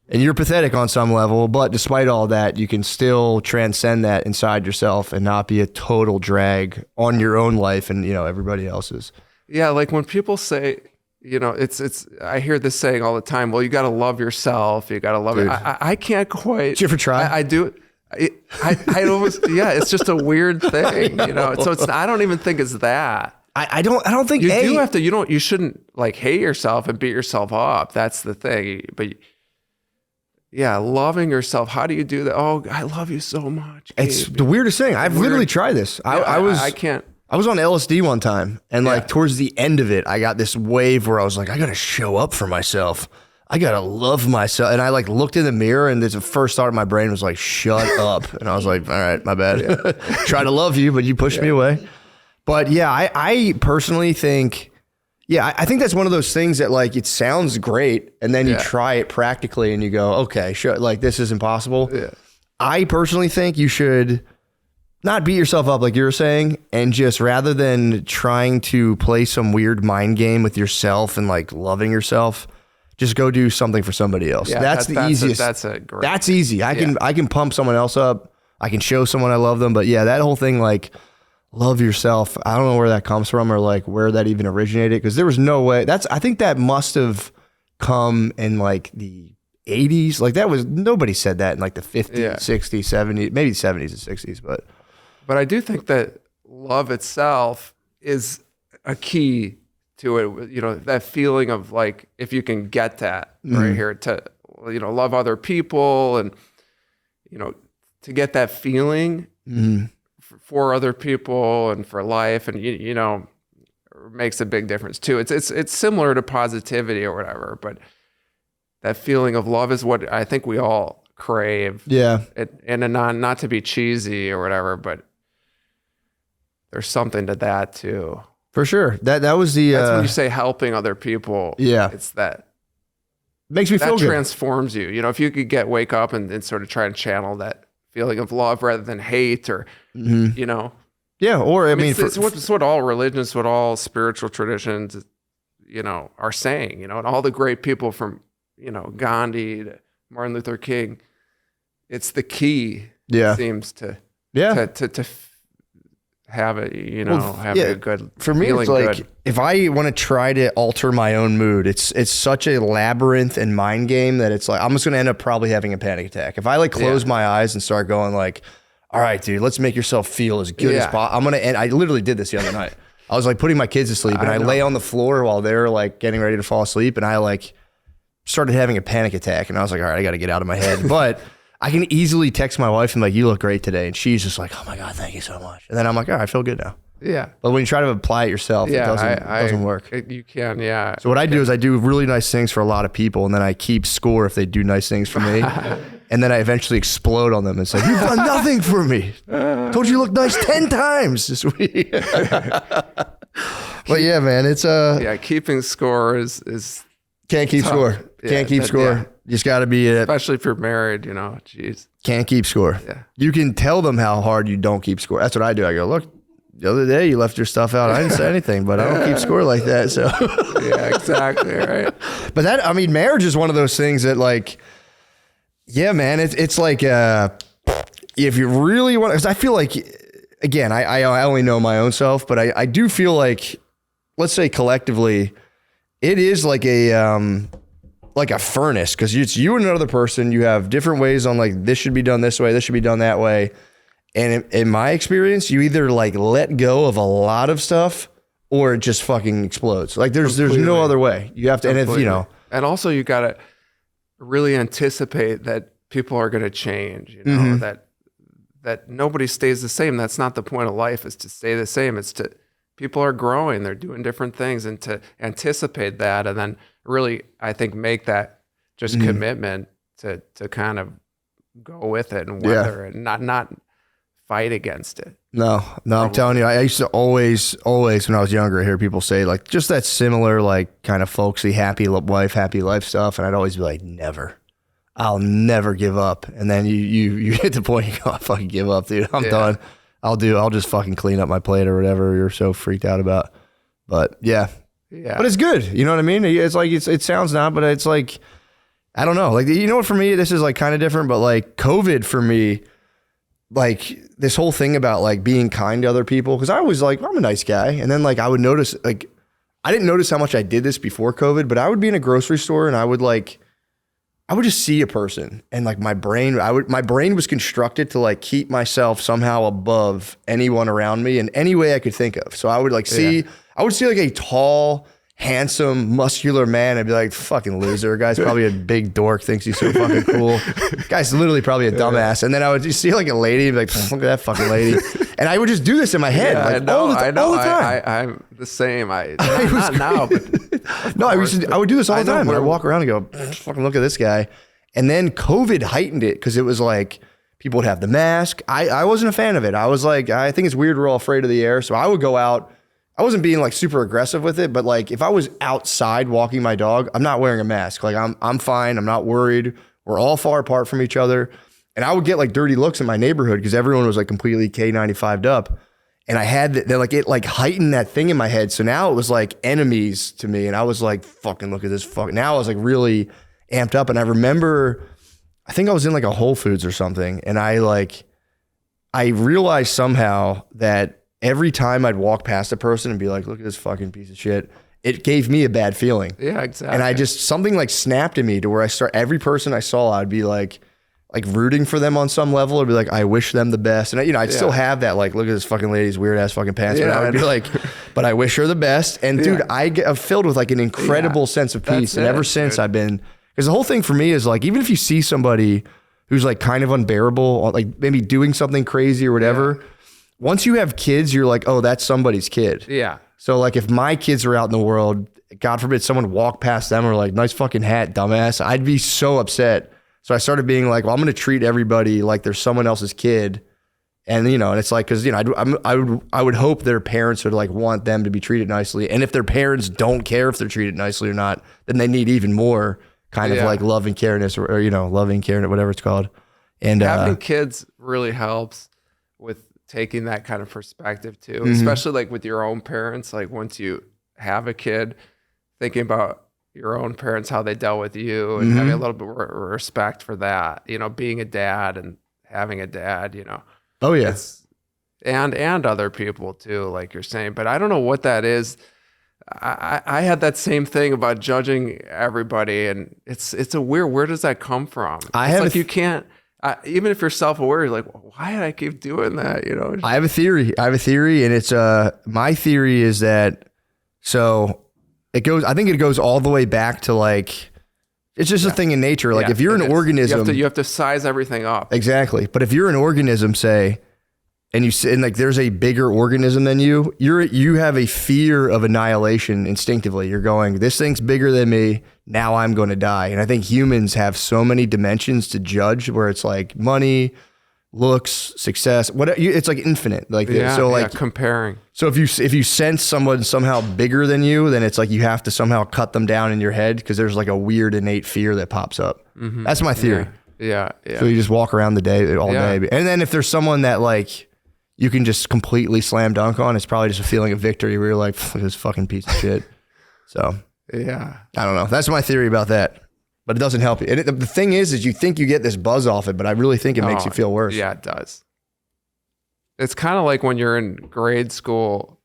and you're pathetic on some level. But despite all that, you can still transcend that inside yourself and not be a total drag on your own life and, everybody else's. Yeah, like when people say, it's. I hear this saying all the time. Well, you got to love yourself. You got to love it. I can't quite. Did you ever try? I do. I almost. Yeah, it's just a weird thing, So it's. I don't even think it's that. I don't think you do have to. You shouldn't like hate yourself and beat yourself up. That's the thing. But yeah, loving yourself. How do you do that? Oh, I love you so much. Gabe. It's the weirdest thing. I've literally tried this. I can't. I was on LSD one time and like towards the end of it, I got this wave where I was like, I got to show up for myself. I got to love myself. And I like looked in the mirror and the first thought in my brain was like, shut up. And I was like, all right, my bad. Try to love you, but you pushed me away. But yeah, I personally think, I think that's one of those things that like, it sounds great. And then you try it practically and you go, okay, sure. Like this is impossible. Yeah. I personally think you should not beat yourself up like you were saying, and just rather than trying to play some weird mind game with yourself and like loving yourself, just go do something for somebody else. Yeah, that's the easiest. That's easy. I can pump someone else up. I can show someone I love them. But yeah, that whole thing, like, love yourself. I don't know where that comes from or like where that even originated, because there was no way. I think that must have come in like the 80s. Like that was, nobody said that in like the 50s, 60s, 70s, maybe 70s and 60s. But I do think that love itself is a key to it. You know, that feeling of like, if you can get that right here to, you know, love other people and, you know, to get that feeling for other people and for life, and you know, makes a big difference too. It's similar to positivity or whatever, but that feeling of love is what I think we all crave. Yeah, and not to be cheesy or whatever, but there's something to that too. For sure. That was the. That's when you say helping other people. Yeah, it's that makes me feel that good. transforms you. You know, if you could wake up and sort of try and channel that feeling of love rather than hate or, you know. Yeah, or I mean, it's what all religions, what all spiritual traditions, you know, are saying, you know, and all the great people from, you know, Gandhi to Martin Luther King, it's the key. It seems to have it, you know, a good for me. It's like good. If I want to try to alter my own mood, it's such a labyrinth and mind game that it's like I'm just gonna end up probably having a panic attack. If I like close my eyes and start going like, all right, dude, let's make yourself feel as good as possible. I'm gonna end. I literally did this the other night. I was like putting my kids to sleep, and I lay on the floor while they're like getting ready to fall asleep, and I like started having a panic attack, and I was like, all right, I got to get out of my head, but. I can easily text my wife and be like, you look great today. And she's just like, oh my God, thank you so much. And then I'm like, all right, I feel good now. Yeah. But when you try to apply it yourself, it doesn't work. You can, yeah. So what I do is I do really nice things for a lot of people, and then I keep score if they do nice things for me. And then I eventually explode on them and say, you've done nothing for me. Told you look nice 10 times this week. But yeah, man, it's keeping score is can't keep tough. Score. Can't keep score. Yeah. You just got to be it. Especially if you're married, you know, jeez. Can't keep score. Yeah. You can tell them how hard you don't keep score. That's what I do. I go, look, the other day you left your stuff out. I didn't say anything, but I don't keep score like that. So yeah, exactly. Right. But that, I mean, marriage is one of those things that like, yeah, man, it's like, if you really want, because I feel like, again, I only know my own self, but I do feel like, let's say collectively, it is like a furnace, because it's you and another person. You have different ways on like, this should be done this way, this should be done that way. And in my experience, you either like let go of a lot of stuff or it just fucking explodes. Like there's no other way. You have to, and if you know, and also you got to really anticipate that people are going to change, you know, that nobody stays the same. That's not the point of life, is to stay the same. It's to, people are growing, they're doing different things, and to anticipate that, and then really, I think, make that just commitment to kind of go with it and weather it, and not fight against it. No, I'm telling you, I used to always when I was younger, hear people say like just that similar, like kind of folksy, happy wife, happy life stuff. And I'd always be like, never, I'll never give up. And then you hit the point, you go, I fucking give up, dude. I'm done. I'll just fucking clean up my plate or whatever you're so freaked out about. But yeah. But it's good. You know what I mean? It's like, it sounds not, but it's like, I don't know. Like, you know what, for me, this is like kind of different, but like COVID for me, like this whole thing about like being kind to other people. Cause I was like, I'm a nice guy. And then like, I would notice, like, I didn't notice how much I did this before COVID, but I would be in a grocery store and I would just see a person, and like my brain was constructed to like keep myself somehow above anyone around me in any way I could think of. So I would like I would see like a tall, handsome, muscular man. I'd be like, fucking loser. Guy's probably a big dork, thinks he's so fucking cool. Guy's literally probably a dumbass. And then I would just see like a lady and be like, look at that fucking lady. And I would just do this in my head. All the time. I'm the same. Not now, but no, I would do this all the time. I'd walk around and go, fucking look at this guy. And then COVID heightened it, because it was like, people would have the mask. I wasn't a fan of it. I was like, I think it's weird we're all afraid of the air. So I would go out. I wasn't being like super aggressive with it, but like if I was outside walking my dog, I'm not wearing a mask. Like I'm fine. I'm not worried. We're all far apart from each other. And I would get like dirty looks in my neighborhood because everyone was like completely K95'd up. And I had that, like, it like heightened that thing in my head. So now it was like enemies to me. And I was like, fucking look at this fuck. Now I was like really amped up. And I remember, I think I was in like a Whole Foods or something. And I realized somehow that every time I'd walk past a person and be like, look at this fucking piece of shit, it gave me a bad feeling. Yeah, exactly. And I just, something like snapped in me to where every person I saw, I'd be like rooting for them on some level. I'd be like, I wish them the best. And I'd still have that, like, look at this fucking lady's weird ass fucking pants. But I would be like, but I wish her the best. And dude, I'm filled with like an incredible sense of peace. And ever since I've been, because the whole thing for me is like, even if you see somebody who's like kind of unbearable, like maybe doing something crazy or whatever, once you have kids, you're like, oh, that's somebody's kid. Yeah. So like if my kids are out in the world, God forbid someone walk past them or like, nice fucking hat, dumbass, I'd be so upset. So I started being like, well, I'm going to treat everybody like they're someone else's kid. And, and it's like, cause I would hope their parents would like want them to be treated nicely. And if their parents don't care if they're treated nicely or not, then they need even more kind of like love and careness or loving care, whatever it's called. And having kids really helps with taking that kind of perspective too, especially like with your own parents. Like once you have a kid, thinking about your own parents, how they dealt with you, and having a little bit of respect for that, being a dad and having a dad, Oh yeah. And other people too, like you're saying. But I don't know what that is. I had that same thing about judging everybody, and it's a weird, where does that come from? You can't, even if you're self-aware, you're like, why did I keep doing that? I have a theory, and it's my theory is that, so I think it goes all the way back to like, it's just a thing in nature. Like if you're an organism, you have to size everything up. Exactly. But if you're an organism, say, and like there's a bigger organism than you, you have a fear of annihilation instinctively. You're going, this thing's bigger than me. Now I'm going to die. And I think humans have so many dimensions to judge where it's like money, looks, success, it's like infinite. Like comparing. So if you sense someone somehow bigger than you, then it's like you have to somehow cut them down in your head because there's like a weird innate fear that pops up. That's my theory. Yeah. So you just walk around the day all day. And then if there's someone that like you can just completely slam dunk on, it's probably just a feeling of victory where you're like, this fucking piece of shit. So yeah, I don't know. That's my theory about that. But it doesn't help you. And the thing is you think you get this buzz off it, but I really think it makes you feel worse. Yeah, it does. It's kind of like when you're in grade school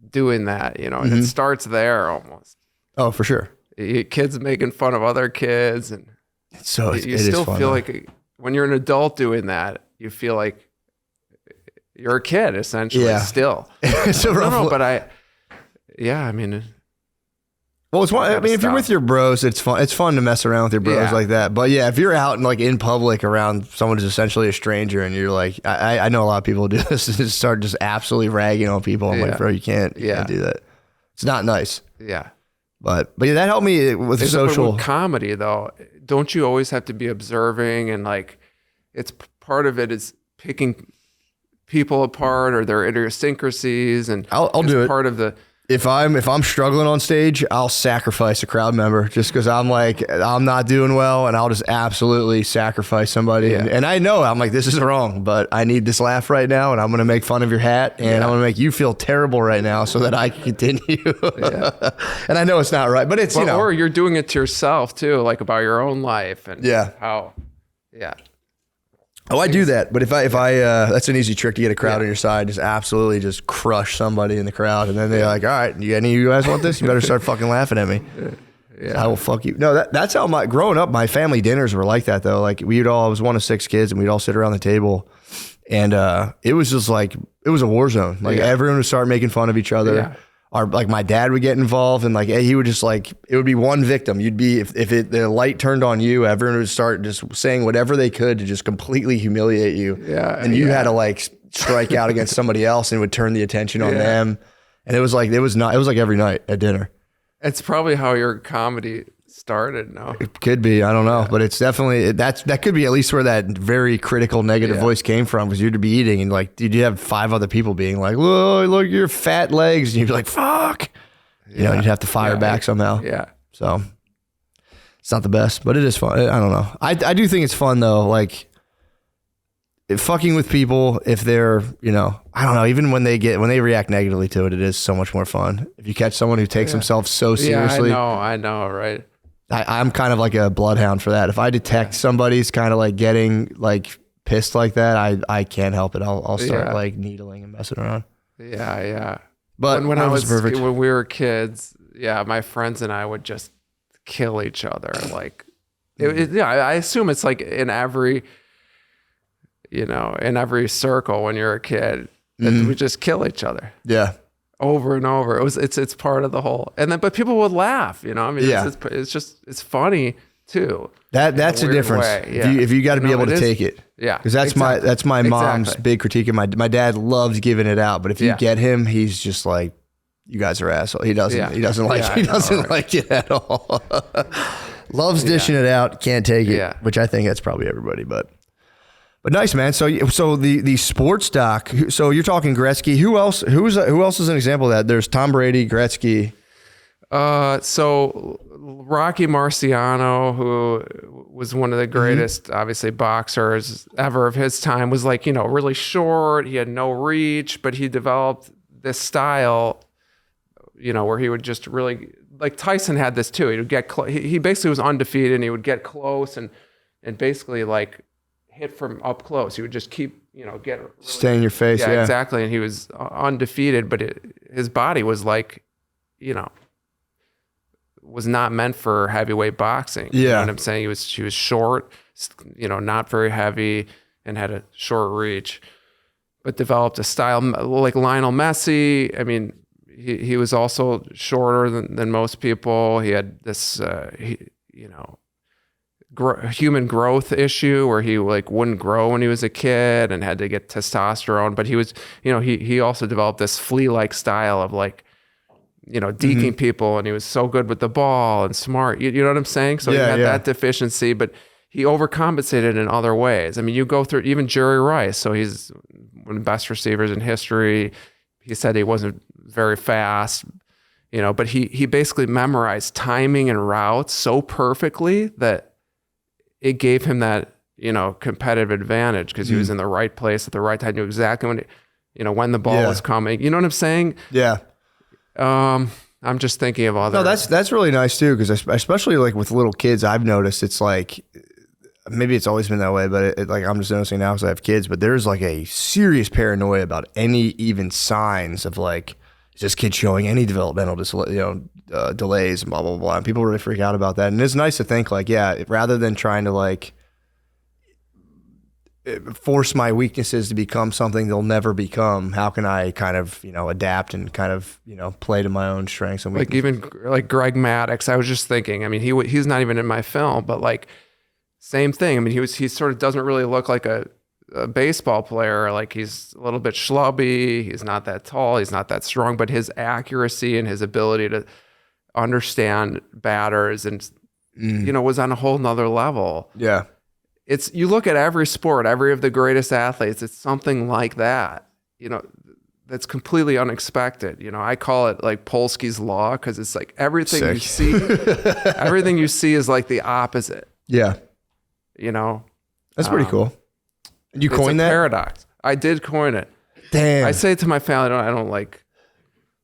doing that, and it starts there almost. Oh, for sure. Kids making fun of other kids. And so you still feel like when you're an adult doing that, you feel like you're a kid essentially still. But I mean... Well, it's fun. I mean, if you're with your bros, it's fun. It's fun to mess around with your bros like that. But yeah, if you're out and like in public around someone who's essentially a stranger, and you're like, I know a lot of people do this, just start just absolutely ragging on people. I'm like, bro, you can't do that. It's not nice. Yeah. But yeah, that helped me with social with comedy though. Don't you always have to be observing and like, it's part of it is picking people apart or their idiosyncrasies, and I'll do it. Part of the. If I'm struggling on stage, I'll sacrifice a crowd member just because I'm like, I'm not doing well, and I'll just absolutely sacrifice somebody. Yeah. And I know I'm like, this is wrong, but I need this laugh right now, and I'm going to make fun of your hat, and I'm going to make you feel terrible right now so that I can continue. And I know it's not right, but it's, or you're doing it to yourself too, like about your own life and how. Oh, I do that. But if I that's an easy trick to get a crowd on your side. Just absolutely just crush somebody in the crowd. And then they're like, all right, any of you guys want this? You better start fucking laughing at me. Yeah. I will fuck you. No, that's how growing up, my family dinners were like that though. Like I was one of 6 kids, and we'd all sit around the table, and it was just like, it was a war zone. Like everyone would start making fun of each other. Yeah. Like my dad would get involved, and like he would just like, it would be one victim. You'd be, if the light turned on you, everyone would start just saying whatever they could to just completely humiliate you. Yeah. And you had to like strike out against somebody else, and would turn the attention on them. And it was like every night at dinner. It's probably how your comedy started. No, it could be. I don't know, but it's definitely that could be at least where that very critical negative voice came from, because you'd be eating and like, dude, you have 5 other people being like, look your fat legs, and you'd be like, fuck, you'd have to fire back somehow. Yeah. So it's not the best, but it is fun. I don't know. I do think it's fun though. Like fucking with people, if they're, I don't know, even when they react negatively to it, it is so much more fun. If you catch someone who takes themselves so seriously. Yeah, I know, right? I'm kind of like a bloodhound for that. If I detect somebody's kind of like getting like pissed like that, I can't help it. I'll start like needling and messing around. Yeah. But when we were kids, my friends and I would just kill each other. Like, I assume it's like in every circle when you're a kid, we just kill each other. Yeah. Over and over. It's part of the whole. And then, but people would laugh, I mean, it's funny too. That's a difference. If you got to be able to take it. Yeah. Because that's my mom's big critique of my dad loves giving it out, but if you get him, he's just like, you guys are assholes. He doesn't like it at all. Loves dishing it out, can't take it, which I think that's probably everybody, but nice, man. So the sports doc. So you're talking Gretzky. Who else is an example of that? There's Tom Brady, Gretzky. So Rocky Marciano, who was one of the greatest, obviously, boxers ever of his time, was like, really short. He had no reach, but he developed this style, where he would just really, like Tyson had this too. He would get close. He basically was undefeated, and he would get close and basically like hit from up close. He would just keep, stay in your face. Yeah, exactly. And he was undefeated, but his body was like, was not meant for heavyweight boxing. Yeah. You know what I'm saying? He was short, not very heavy, and had a short reach, but developed a style like Lionel Messi. I mean, he was also shorter than most people. He had this, human growth issue where he like wouldn't grow when he was a kid and had to get testosterone. But he was, he also developed this flea-like style of like, deking people, and he was so good with the ball and smart. You know what I'm saying? So he had that deficiency, but he overcompensated in other ways. I mean, you go through even Jerry Rice. So he's one of the best receivers in history. He said he wasn't very fast, but he basically memorized timing and routes so perfectly that it gave him that, competitive advantage because he was in the right place at the right time, knew exactly when the ball was coming. You know what I'm saying? Yeah. I'm just thinking of other. No, that's really nice too, because especially like with little kids, I've noticed it's like, maybe it's always been that way, but like I'm just noticing now because I have kids. But there's like a serious paranoia about any even signs of like, is this kid showing any developmental delays and blah blah blah. And people really freak out about that. And it's nice to think like, rather than trying to like force my weaknesses to become something they'll never become, how can I kind of, adapt and kind of, play to my own strengths and weaknesses? Like even like Greg Maddux, I was just thinking, I mean, he's not even in my film, but like same thing. I mean, he sort of doesn't really look like a baseball player. Like he's a little bit schlubby. He's not that tall. He's not that strong, but his accuracy and his ability to understand batters and, was on a whole nother level. Yeah. You look at every sport, every of the greatest athletes, it's something like that, that's completely unexpected. I call it like Polsky's law, because it's like everything you see, everything you see is like the opposite. Yeah. That's pretty cool. You coined that? Paradox. I did coin it. Damn. I say to my family, I don't like,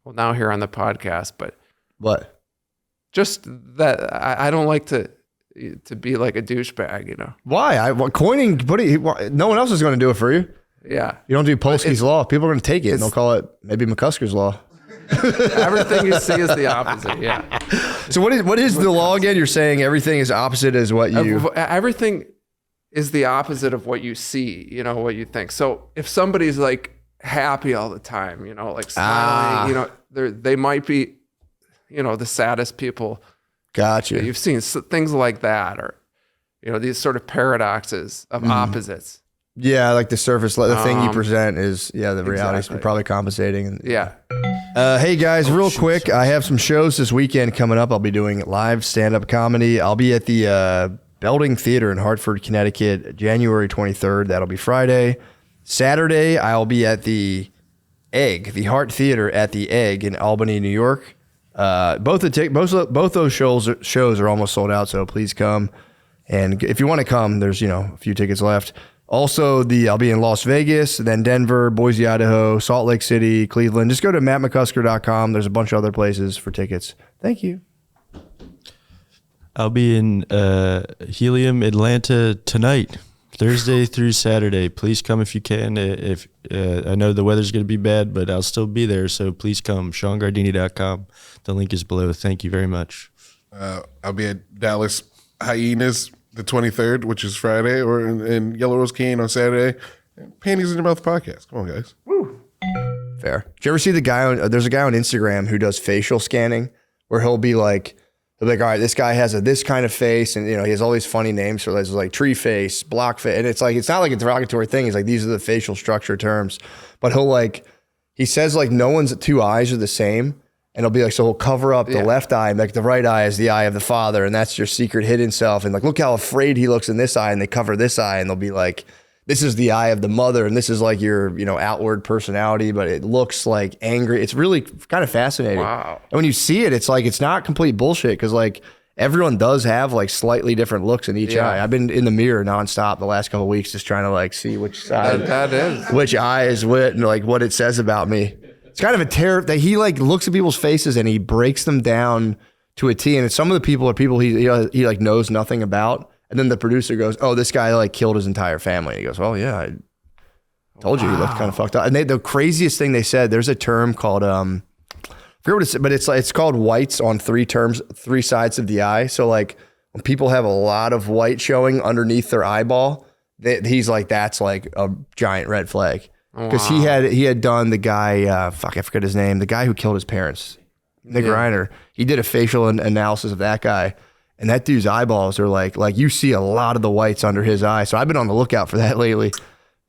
well, now here on the podcast, but what? Just that I don't like to be like a douchebag, Why? Coining, no one else is going to do it for you. Yeah. You don't do Polsky's law. People are going to take it and they'll call it maybe McCusker's law. Everything you see is the opposite. Yeah. So what is the law again? You're saying everything is opposite as what you... Everything is the opposite of what you see, what you think. So if somebody's like happy all the time, like smiling, they might be, the saddest people. Gotcha. You've seen things like that, or, these sort of paradoxes of opposites. Yeah, like the surface, the thing you present is, the reality is probably compensating. Yeah. Hey guys, real quick, I have some shows this weekend coming up. I'll be doing live stand-up comedy. I'll be at the Belding Theater in Hartford, Connecticut, January 23rd. That'll be Friday. Saturday, I'll be at the Egg, the Hart Theater at the Egg in Albany, New York. Both those shows are almost sold out, so please come. And if you want to come, there's a few tickets left. Also, I'll be in Las Vegas, then Denver, Boise, Idaho, Salt Lake City, Cleveland. Just go to mattmccusker.com. There's a bunch of other places for tickets. Thank you. I'll be in Helium, Atlanta tonight, Thursday through Saturday. Please come if you can. If I know the weather's going to be bad, but I'll still be there. So please come. SeanGardini.com. The link is below. Thank you very much. I'll be at Dallas Hyenas the 23rd, which is Friday, or in Yellow Rose Cane on Saturday. Panties in Your Mouth podcast. Come on, guys. Fair. Did you ever see the guy there's a guy on Instagram who does facial scanning where he'll be like, all right, this guy has this kind of face, and he has all these funny names for this, like tree face, block face, and it's not like a derogatory thing. He's like, these are the facial structure terms, but he says like no one's two eyes are the same, and he'll be like, so he'll cover up the left eye, and like the right eye is the eye of the father, and that's your secret hidden self, and like look how afraid he looks in this eye, and they cover this eye, and they'll be like, this is the eye of the mother, and this is like your outward personality, but it looks like angry. It's really kind of fascinating. Wow. And when you see it, it's like it's not complete bullshit because like everyone does have like slightly different looks in each eye. I've been in the mirror nonstop the last couple of weeks just trying to like see which side that is. which eye is what and like what it says about me. It's kind of a terror that he like looks at people's faces and he breaks them down to a T. And some of the people are people he like knows nothing about. And then the producer goes, "Oh, this guy like killed his entire family." And he goes, "Well, yeah, I told you he looked kind of fucked up." And the craziest thing they said, there's a term called I forget what it's, but it's called whites on three sides of the eye. So like when people have a lot of white showing underneath their eyeball, he's like, that's like a giant red flag. Because he had done the guy, I forget his name, the guy who killed his parents, Nick Reiner. He did a facial analysis of that guy. And that dude's eyeballs are like you see a lot of the whites under his eye. So I've been on the lookout for that lately.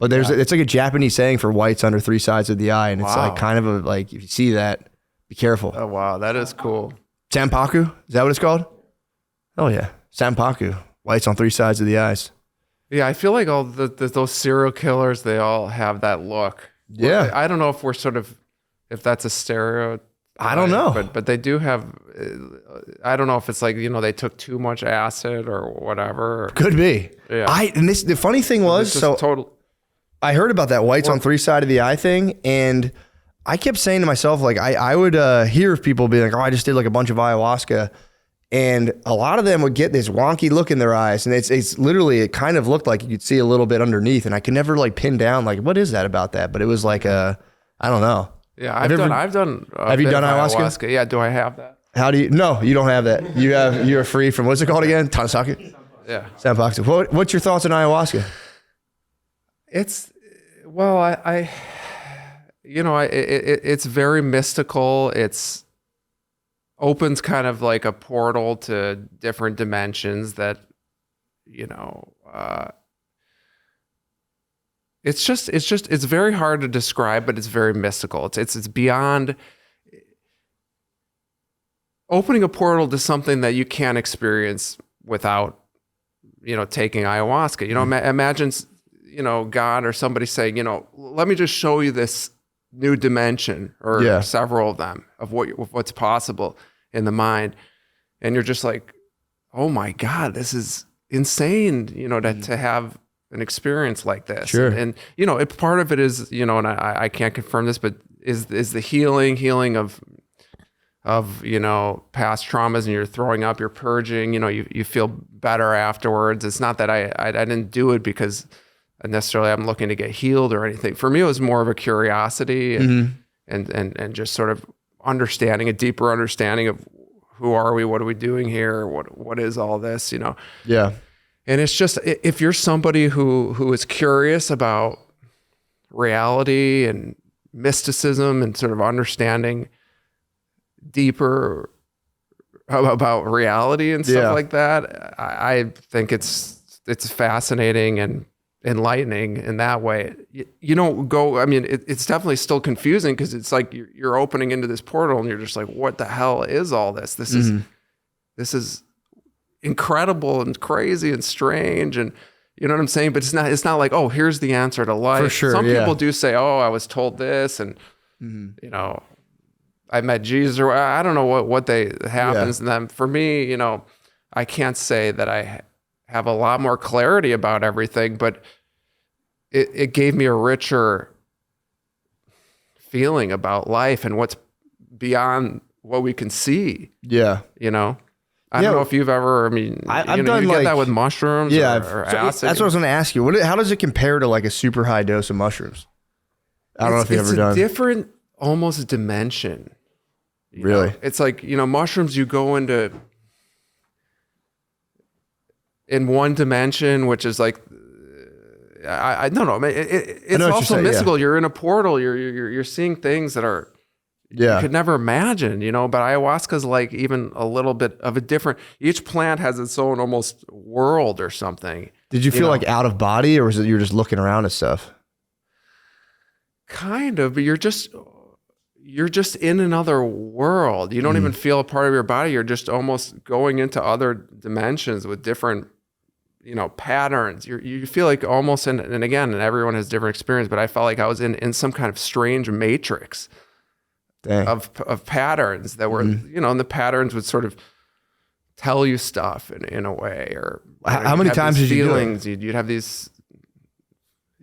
But it's like a Japanese saying for whites under three sides of the eye. And it's like kind of a, like, if you see that, be careful. Oh, wow. That is cool. Sanpaku? Is that what it's called? Oh, yeah. Sanpaku. Whites on three sides of the eyes. Yeah, I feel like all those serial killers, they all have that look. Yeah. I don't know if we're if that's a stereotype. I don't know. But they do have, I don't know if it's like, they took too much acid or whatever. Could be. Yeah. The funny thing was, I heard about that whites on three side of the eye thing, and I kept saying to myself, like, I would hear people be like, oh, I just did like a bunch of ayahuasca, and a lot of them would get this wonky look in their eyes, and it's literally, it kind of looked like you could see a little bit underneath, and I could never like pin down, like, what is that about that? But it was like I don't know. Yeah, I've done. Have you done ayahuasca? Yeah, do I have that? How do you? No, you don't have that. You're free from, what's it called again? Tanasaki? Yeah. Sanpaku. What's your thoughts on ayahuasca? It's, well, it's very mystical. It's opens kind of like a portal to different dimensions that, it's very hard to describe, but it's very mystical. It's beyond opening a portal to something that you can't experience without, taking ayahuasca. Imagine, God or somebody saying, let me just show you this new dimension or several of them of what's possible in the mind. And you're just like, oh my God, this is insane, to have an experience like this. Sure. And part of it is, and I can't confirm this, but is the healing of past traumas, and you're throwing up, you're purging, you feel better afterwards. It's not that I didn't do it because necessarily I'm looking to get healed or anything. For me, it was more of a curiosity and just sort of a deeper understanding of who are we, what are we doing here, what is all this, Yeah. And it's just, if you're somebody who is curious about reality and mysticism and sort of understanding deeper about reality and stuff like that, I think it's fascinating and enlightening in that way. You don't go, I mean, it's definitely still confusing because it's like you're opening into this portal and you're just like, what the hell is all this? This is incredible and crazy and strange, and you know what I'm saying? But it's not like, oh, here's the answer to life. For sure. Some people do say, oh, I was told this, and I met Jesus, or I don't know what happens to them. For me, I can't say that I have a lot more clarity about everything, but it gave me a richer feeling about life and what's beyond what we can see. Yeah. You know, I don't know if you've ever, I've done you get like, that with mushrooms yeah, or so acid. that's what I was going to ask you. How does it compare to like a super high dose of mushrooms? I don't know if you've ever done. It's a different almost dimension. You Really? know? It's like, mushrooms, you go into in one dimension, which is like, I don't know. It's also saying, mystical. Yeah. You're in a portal. You're seeing things that are you could never imagine, But ayahuasca is like even a little bit of a different. Each plant has its own almost world or something. Did you feel like out of body, or was it you're just looking around at stuff? Kind of, but you're just in another world. You don't even feel a part of your body. You're just almost going into other dimensions with different patterns. You feel like almost and again, and everyone has different experience, but I felt like I was in some kind of strange matrix of patterns that were, and the patterns would sort of tell you stuff in a way, or how many times did you do it? You'd have these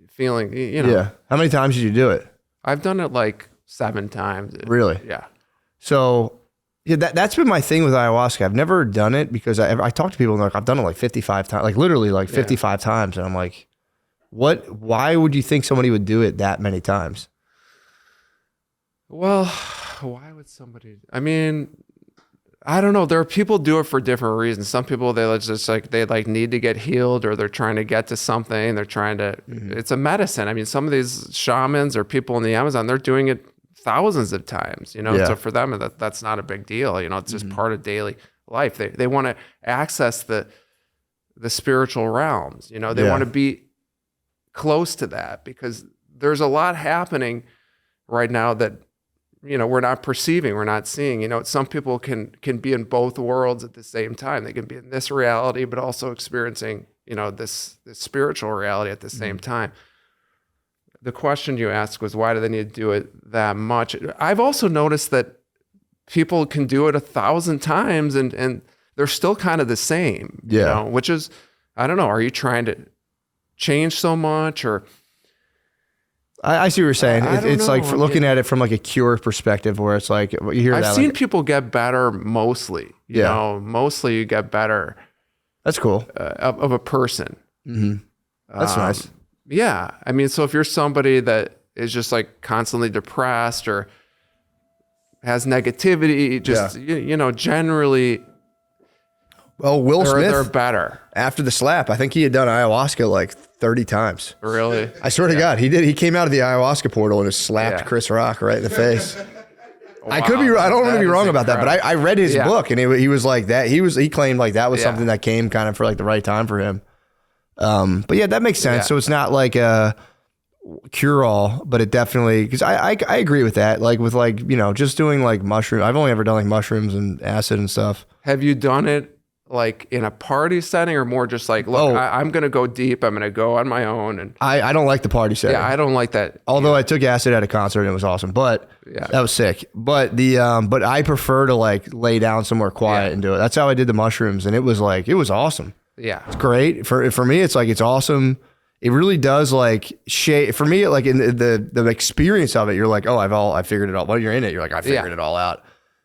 feelings, Yeah. How many times did you do it? I've done it like 7 times. Really? Yeah. So yeah, that's been my thing with ayahuasca. I've never done it because I talk to people and they're like, I've done it like 55 times, like literally like 55 times. And I'm like, why would you think somebody would do it that many times? Well, why would somebody, I don't know. There are people do it for different reasons. Some people, they just need to get healed, or they're trying to get to something. They're trying to, it's a medicine. Some of these shamans or people in the Amazon, they're doing it thousands of times, So for them, that's not a big deal. It's just part of daily life. They want to access the spiritual realms, They want to be close to that, because there's a lot happening right now that, we're not perceiving, we're not seeing. Some people can be in both worlds at the same time. They can be in this reality, but also experiencing, this spiritual reality at the same time. The question you asked was, why do they need to do it that much? I've also noticed that people can do it 1,000 times and they're still kind of the same, which is, I don't know, are you trying to change so much, or? I see what you're saying. It's like looking at it from like a cure perspective, where it's like, you hear I've that. seen people get better mostly, mostly you get better. That's cool. Of a person. Mm-hmm. That's nice. Yeah. So if you're somebody that is just like constantly depressed or has negativity, just, generally. Well, Will Smith, they're better. After the slap, I think he had done ayahuasca like 30 times. Really? I swear to God, he did. He came out of the ayahuasca portal and just slapped Chris Rock right in the face. Wow. I could be. I don't want to be wrong about that, but I read his book, and he was like that. He claimed like that was something that came kind of for like the right time for him. But yeah, that makes sense. Yeah. So it's not like a cure all, but it definitely, because I agree with that. Like with just doing like mushroom. I've only ever done like mushrooms and acid and stuff. Have you done it like in a party setting, or more just like, look, I'm going to go deep. I'm going to go on my own. And I don't like the party setting. Yeah, I don't like that. Although I took acid at a concert and it was awesome, but that was sick. But but I prefer to like lay down somewhere quiet and do it. That's how I did the mushrooms, and it was awesome. Yeah, it's great for me. It's like, it's awesome. It really does like shape for me. Like in the experience of it, you're like, oh, I figured it all. When you're in it, you're like, I figured it all out.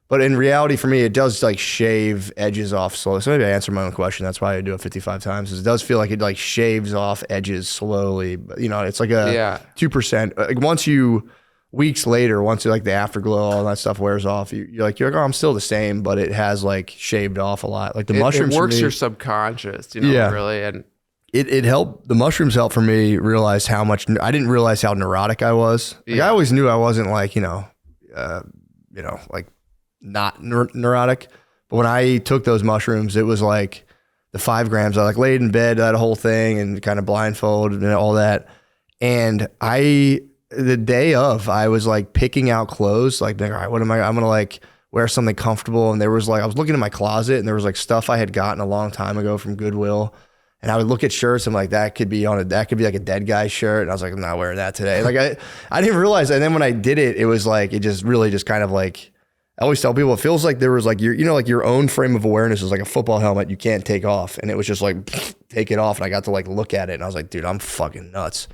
But in reality, for me, it does like shave edges off slowly. So maybe I answered my own question. That's why I do it 55 times. It does feel like it like shaves off edges slowly. But it's like a 2%. Like weeks later, once like the afterglow, all that stuff wears off, you're like, oh, I'm still the same, but it has like shaved off a lot. Like the mushrooms, it works your subconscious, really, and it helped. The mushrooms helped for me realize how much I didn't realize how neurotic I was. Like I always knew I wasn't like like not neurotic, but when I took those mushrooms, it was like the 5 grams. I like laid in bed, that whole thing, and kind of blindfolded and all that. And the day of, I was like picking out clothes, like, all right, I'm gonna like wear something comfortable. And there was like, I was looking in my closet, and there was like stuff I had gotten a long time ago from Goodwill. And I would look at shirts, and like, that could be like a dead guy's shirt. And I was like, I'm not wearing that today. Like I didn't realize. And then when I did it, it was like, it just really just kind of like, I always tell people, it feels like there was like like your own frame of awareness is like a football helmet you can't take off. And it was just like, take it off. And I got to like look at it, and I was like, dude, I'm fucking nuts.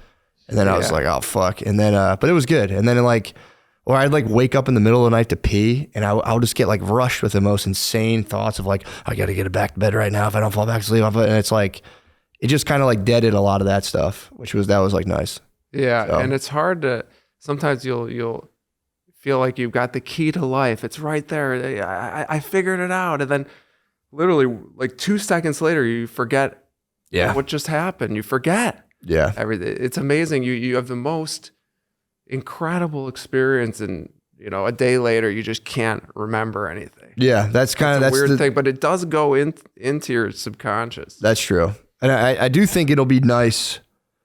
And then I was like, oh fuck. And then, but it was good. And then like, or I'd like wake up in the middle of the night to pee, and I'll just get like rushed with the most insane thoughts of like, I got to get back to bed right now if I don't fall back to sleep. And it's like, it just kind of like deaded a lot of that stuff, that was like nice. Yeah, So. and it's hard to. Sometimes you'll feel like you've got the key to life. It's right there. I figured it out, and then literally like 2 seconds later, you forget. What just happened. You forget. Yeah, everything. It's amazing. You have the most incredible experience, and a day later you just can't remember anything. Yeah, that's a weird thing, but it does go into your subconscious. That's true, and I do think it'll be nice.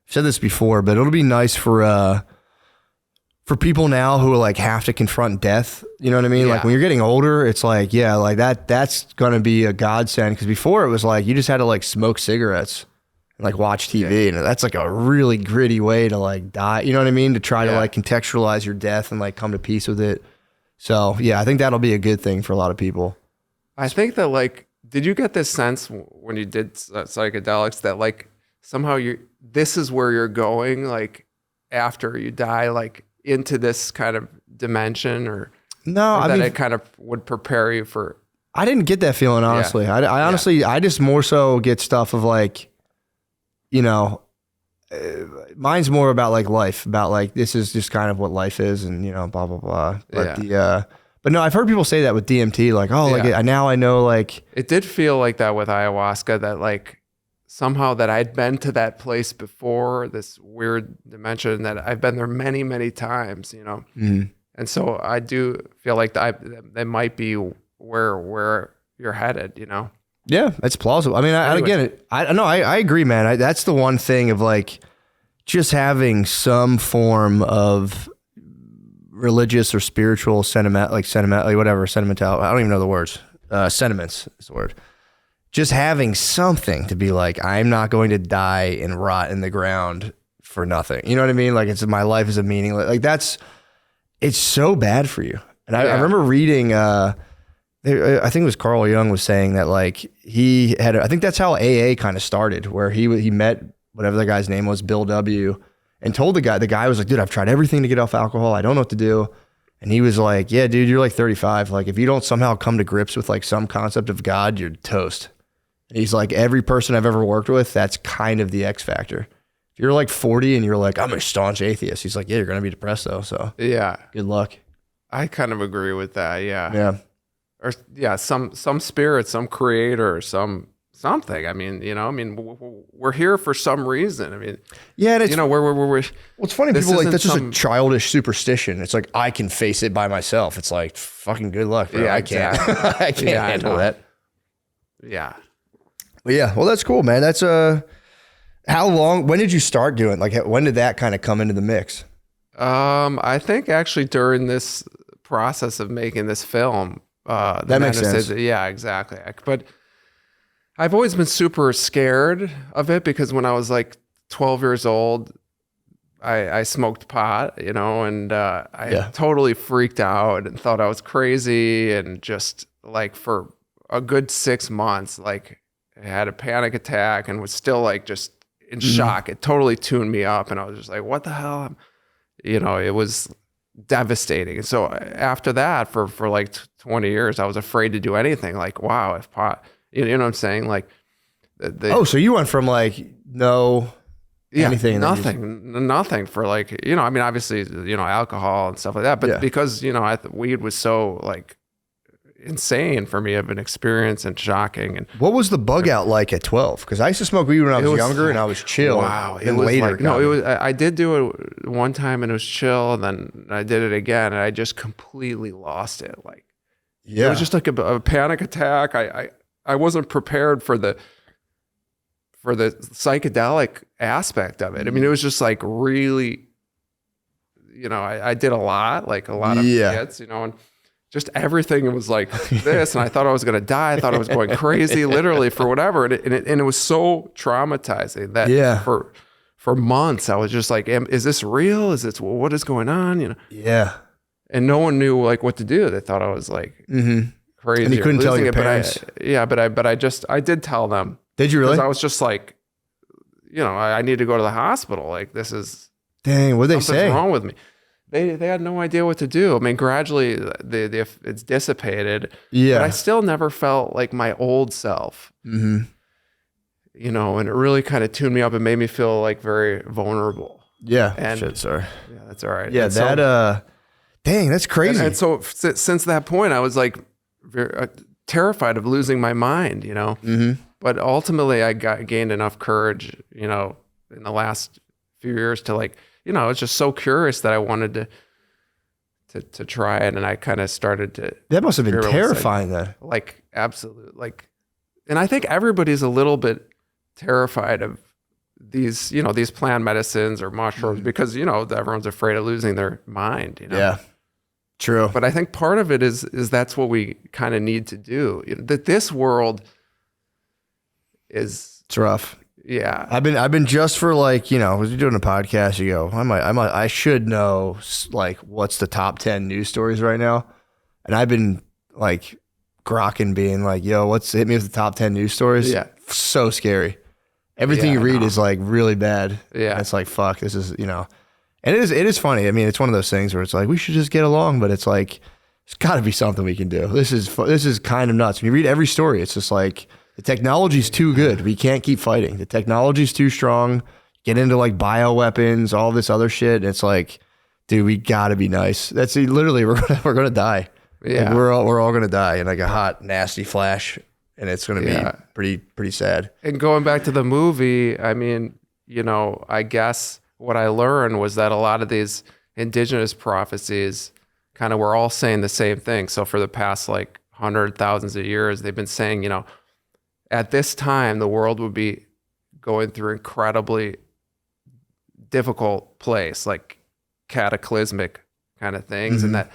I've said this before, but it'll be nice for people now who like have to confront death. You know what I mean? Yeah. Like when you're getting older, it's like like that's gonna be a godsend, because before it was like you just had to like smoke cigarettes and like watch TV, and that's like a really gritty way to like die. You know what I mean? To try to like contextualize your death and like come to peace with it. So yeah, I think that'll be a good thing for a lot of people. I think that like, did you get this sense when you did psychedelics that like somehow this is where you're going, like after you die, like into this kind of dimension, or no? I that mean, it kind of would prepare you for. I didn't get that feeling, honestly. I honestly, I just more so get stuff of like, mine's more about like life, about like, this is just kind of what life is, and blah, blah, blah. But but no, I've heard people say that with DMT, like, oh, like now I know, like. It did feel like that with ayahuasca, that like somehow that I'd been to that place before, this weird dimension, that I've been there many, many times, Mm-hmm. And so I do feel like that might be where you're headed, Yeah, that's plausible. I mean, I agree, man. That's the one thing of like just having some form of religious or spiritual sentiment, like whatever, sentimental. I don't even know the words. Sentiments is the word. Just having something to be like, I'm not going to die and rot in the ground for nothing. You know what I mean? Like my life is a meaning. Like it's so bad for you. And I remember reading, I think it was Carl Jung was saying that like he had, I think that's how AA kind of started, where he met whatever the guy's name was, Bill W., and told the guy was like, dude, I've tried everything to get off alcohol. I don't know what to do. And he was like, yeah, dude, you're like 35. Like if you don't somehow come to grips with like some concept of God, you're toast. And he's like, every person I've ever worked with, that's kind of the X factor. If you're like 40 and you're like, I'm a staunch atheist, he's like, yeah, you're going to be depressed though. So yeah, good luck. I kind of agree with that. Yeah. Yeah. Or some spirit, some creator, something. I mean, we're here for some reason. I mean, yeah, and it's, we're well, it's funny. People like, that's just a childish superstition. It's like, I can face it by myself. It's like, fucking good luck, bro. Yeah, I can't, exactly. I can't handle that. Yeah. But yeah, well, that's cool, man. That's how long, when did you start doing, like, when did that kind of come into the mix? I think actually during this process of making this film, that makes sense. Yeah, exactly. But I've always been super scared of it, because when I was like 12 years old, I smoked pot, and I totally freaked out and thought I was crazy, and just like for a good 6 months, like I had a panic attack and was still like just in shock. It totally tuned me up, and I was just like, what the hell? It was devastating. And so after that, for like 20 years, I was afraid to do anything. Like, wow, if pot, you know what I'm saying? Like, so you went from like anything, nothing for like, I mean, obviously, alcohol and stuff like that, but because, weed was so like insane for me of an experience and shocking. And what was the bug out like at 12? Because I used to smoke weed when I was younger, and I was chill. Wow. And later, I did do it one time and it was chill, and then I did it again and I just completely lost it. Like, it was just like a panic attack. I wasn't prepared for the psychedelic aspect of it. I mean, it was just like really, I did a lot of hits, and just everything was like this. And I thought I was going to die. I thought I was going crazy, literally, for whatever. And it was so traumatizing that for months I was just like, is this real? What is going on? Yeah. And no one knew like what to do. They thought I was like crazy. And you couldn't tell your parents. But I did tell them. Did you really? Because I was just like, I need to go to the hospital. Like, this is, Dang, what'd they Something's say? wrong with me. They had no idea what to do. I mean, gradually it's dissipated. Yeah. But I still never felt like my old self. Mm-hmm. You know, and it really kind of tuned me up and made me feel like very vulnerable. Yeah. And Shit, sorry. yeah, that's all right. Yeah, And dang, that's crazy. And so since that point, I was like very, terrified of losing my mind, you know. Mm-hmm. But ultimately, I gained enough courage, you know, in the last few years to like, you know, I was just so curious that I wanted to try it, and I kind of started to. That must have been fearless, terrifying then. Like absolute, like, and I think everybody's a little bit terrified of these, you know, these plant medicines or mushrooms because, you know, everyone's afraid of losing their mind, you know. Yeah. True. But I think part of it is that's what we kind of need to do. You know, that this world is, It's rough. yeah. I've been just for like, you know, as you're doing a podcast, you go, I should know like what's the top 10 news stories right now. And I've been like grokking being like, yo, hit me with the top 10 news stories. Yeah. So scary. Everything Yeah, you read I know. is like really bad. Yeah. And it's like, fuck, this is, you know, and it is funny. I mean, it's one of those things where it's like, we should just get along, but it's like, there's gotta be something we can do. This is kind of nuts. When you read every story, it's just like, the technology's too good. We can't keep fighting. The technology's too strong. Get into like bioweapons, all this other shit. And it's like, dude, we gotta be nice. That's literally we're gonna die. Yeah. Like, we're all gonna die in like a hot, nasty flash, and it's gonna be pretty sad. And going back to the movie, I mean, you know, I guess what I learned was that a lot of these indigenous prophecies kind of were all saying the same thing. So for the past like thousands of years, they've been saying, you know, at this time, the world would be going through incredibly difficult place, like cataclysmic kind of things, and that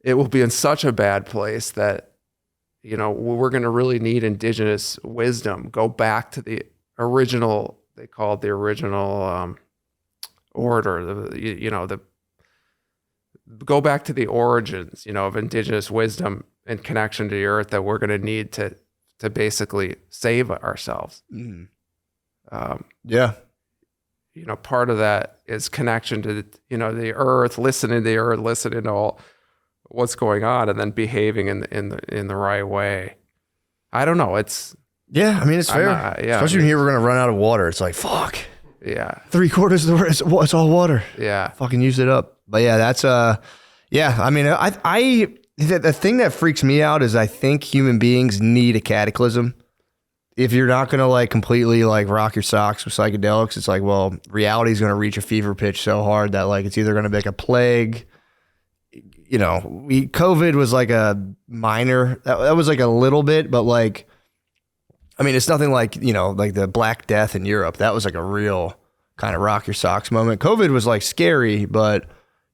it will be in such a bad place that, you know, we're going to really need indigenous wisdom. Go back to the original, they call it the original order, go back to the origins, you know, of indigenous wisdom and connection to the earth that we're going to need to basically save ourselves. Yeah. You know, part of that is connection to, you know, the earth, listening to the earth, listening to all what's going on, and then behaving in the right way. I don't know. It's I mean, it's fair. Especially when here we're gonna run out of water. It's like, fuck. Yeah. 3/4 of the water, it's all water. Yeah. Fucking use it up. But yeah, that's yeah. I mean, the thing that freaks me out is I think human beings need a cataclysm. If you're not going to like completely like rock your socks with psychedelics, it's like, well, reality is going to reach a fever pitch so hard that like it's either going to be like a plague. You know, COVID was like a minor, that was like a little bit, but like, I mean, it's nothing like, you know, like the Black Death in Europe. That was like a real kind of rock your socks moment. COVID was like scary, but,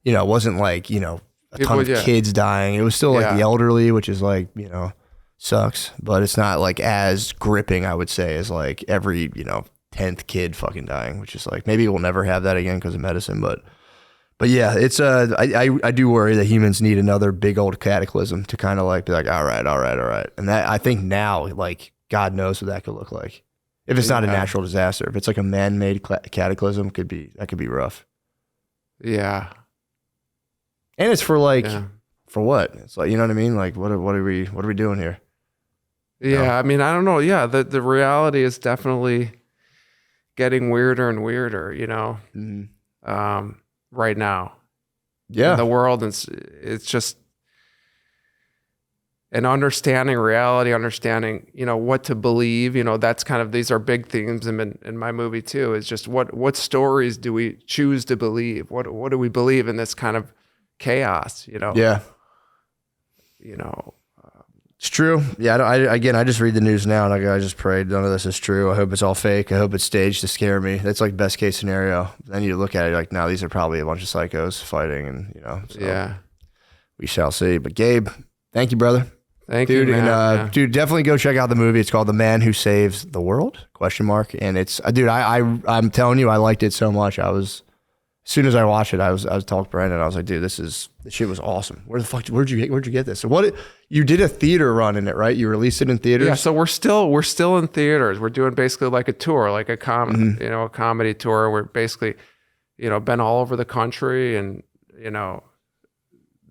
you know, it wasn't like, you know, a ton of kids dying. It was still like the elderly, which is like, you know, sucks, but it's not like as gripping, I would say, as like every, you know, 10th kid fucking dying, which is like, maybe we'll never have that again because of medicine. But yeah, it's I do worry that humans need another big old cataclysm to kind of like be like, all right. And that, I think now, like, God knows what that could look like. If it's not a natural disaster, if it's like a man-made cataclysm, that could be rough. Yeah. And it's for like, for what? It's like, you know what I mean? Like, what are we doing here? Yeah. I mean, I don't know. Yeah. The reality is definitely getting weirder and weirder, you know, right now. Yeah. In the world. And it's just an understanding reality, understanding, you know, what to believe, you know, that's kind of, these are big themes in my movie too, is just what stories do we choose to believe? What do we believe in this kind of chaos, you know? Yeah. You know, it's true. Yeah. I just read the news now and I just prayed none of this is true. I hope it's all fake. I hope it's staged to scare me. That's like best case scenario. Then you look at it like, now these are probably a bunch of psychos fighting, and, you know, so we shall see. But Gabe, thank you, brother. Thank you, man. And, dude, definitely go check out the movie. It's called The Man Who Saves the World? ? And it's, dude, I'm telling you, I liked it so much. As soon as I watched it, I was talking to Brandon. I was like, dude, this shit was awesome. Where'd you get this? So you did a theater run in it, right? You released it in theaters? Yeah. So we're still in theaters. We're doing basically like a tour, like a comedy tour. We're basically, been all over the country, and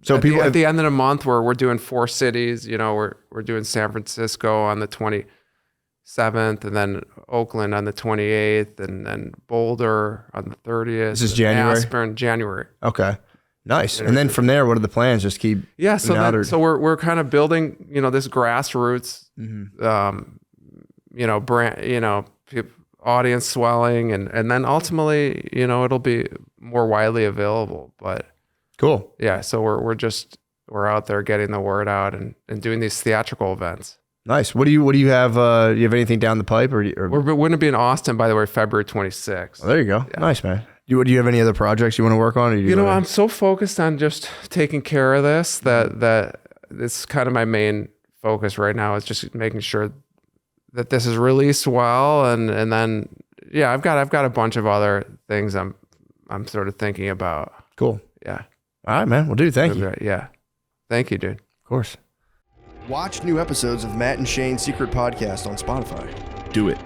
So people at the end of the month, we're doing 4 cities. We're doing San Francisco on the 27th, and then Oakland on the 28th, and then Boulder on the 30th. This is January? Aspen, January. Okay. Nice. And then from there, what are the plans? Just keep Yeah. So putting out, so we're kind of building, this grassroots, brand, audience swelling, and then ultimately, it'll be more widely available. But cool. yeah, so we're out there getting the word out and doing these theatrical events. Nice. What do you have? Do you have anything down the pipe or We're going to be in Austin, by the way, February 26th. Oh, there you go. Yeah. Nice, man. Do you have any other projects you want to work on? Or I'm so focused on just taking care of this that it's kind of my main focus right now, is just making sure that this is released well, and then I've got a bunch of other things I'm sort of thinking about. Cool. Yeah. All right, man. Well, dude, thank you. Yeah. Thank you, dude. Of course. Watch new episodes of Matt and Shane's Secret Podcast on Spotify. Do it.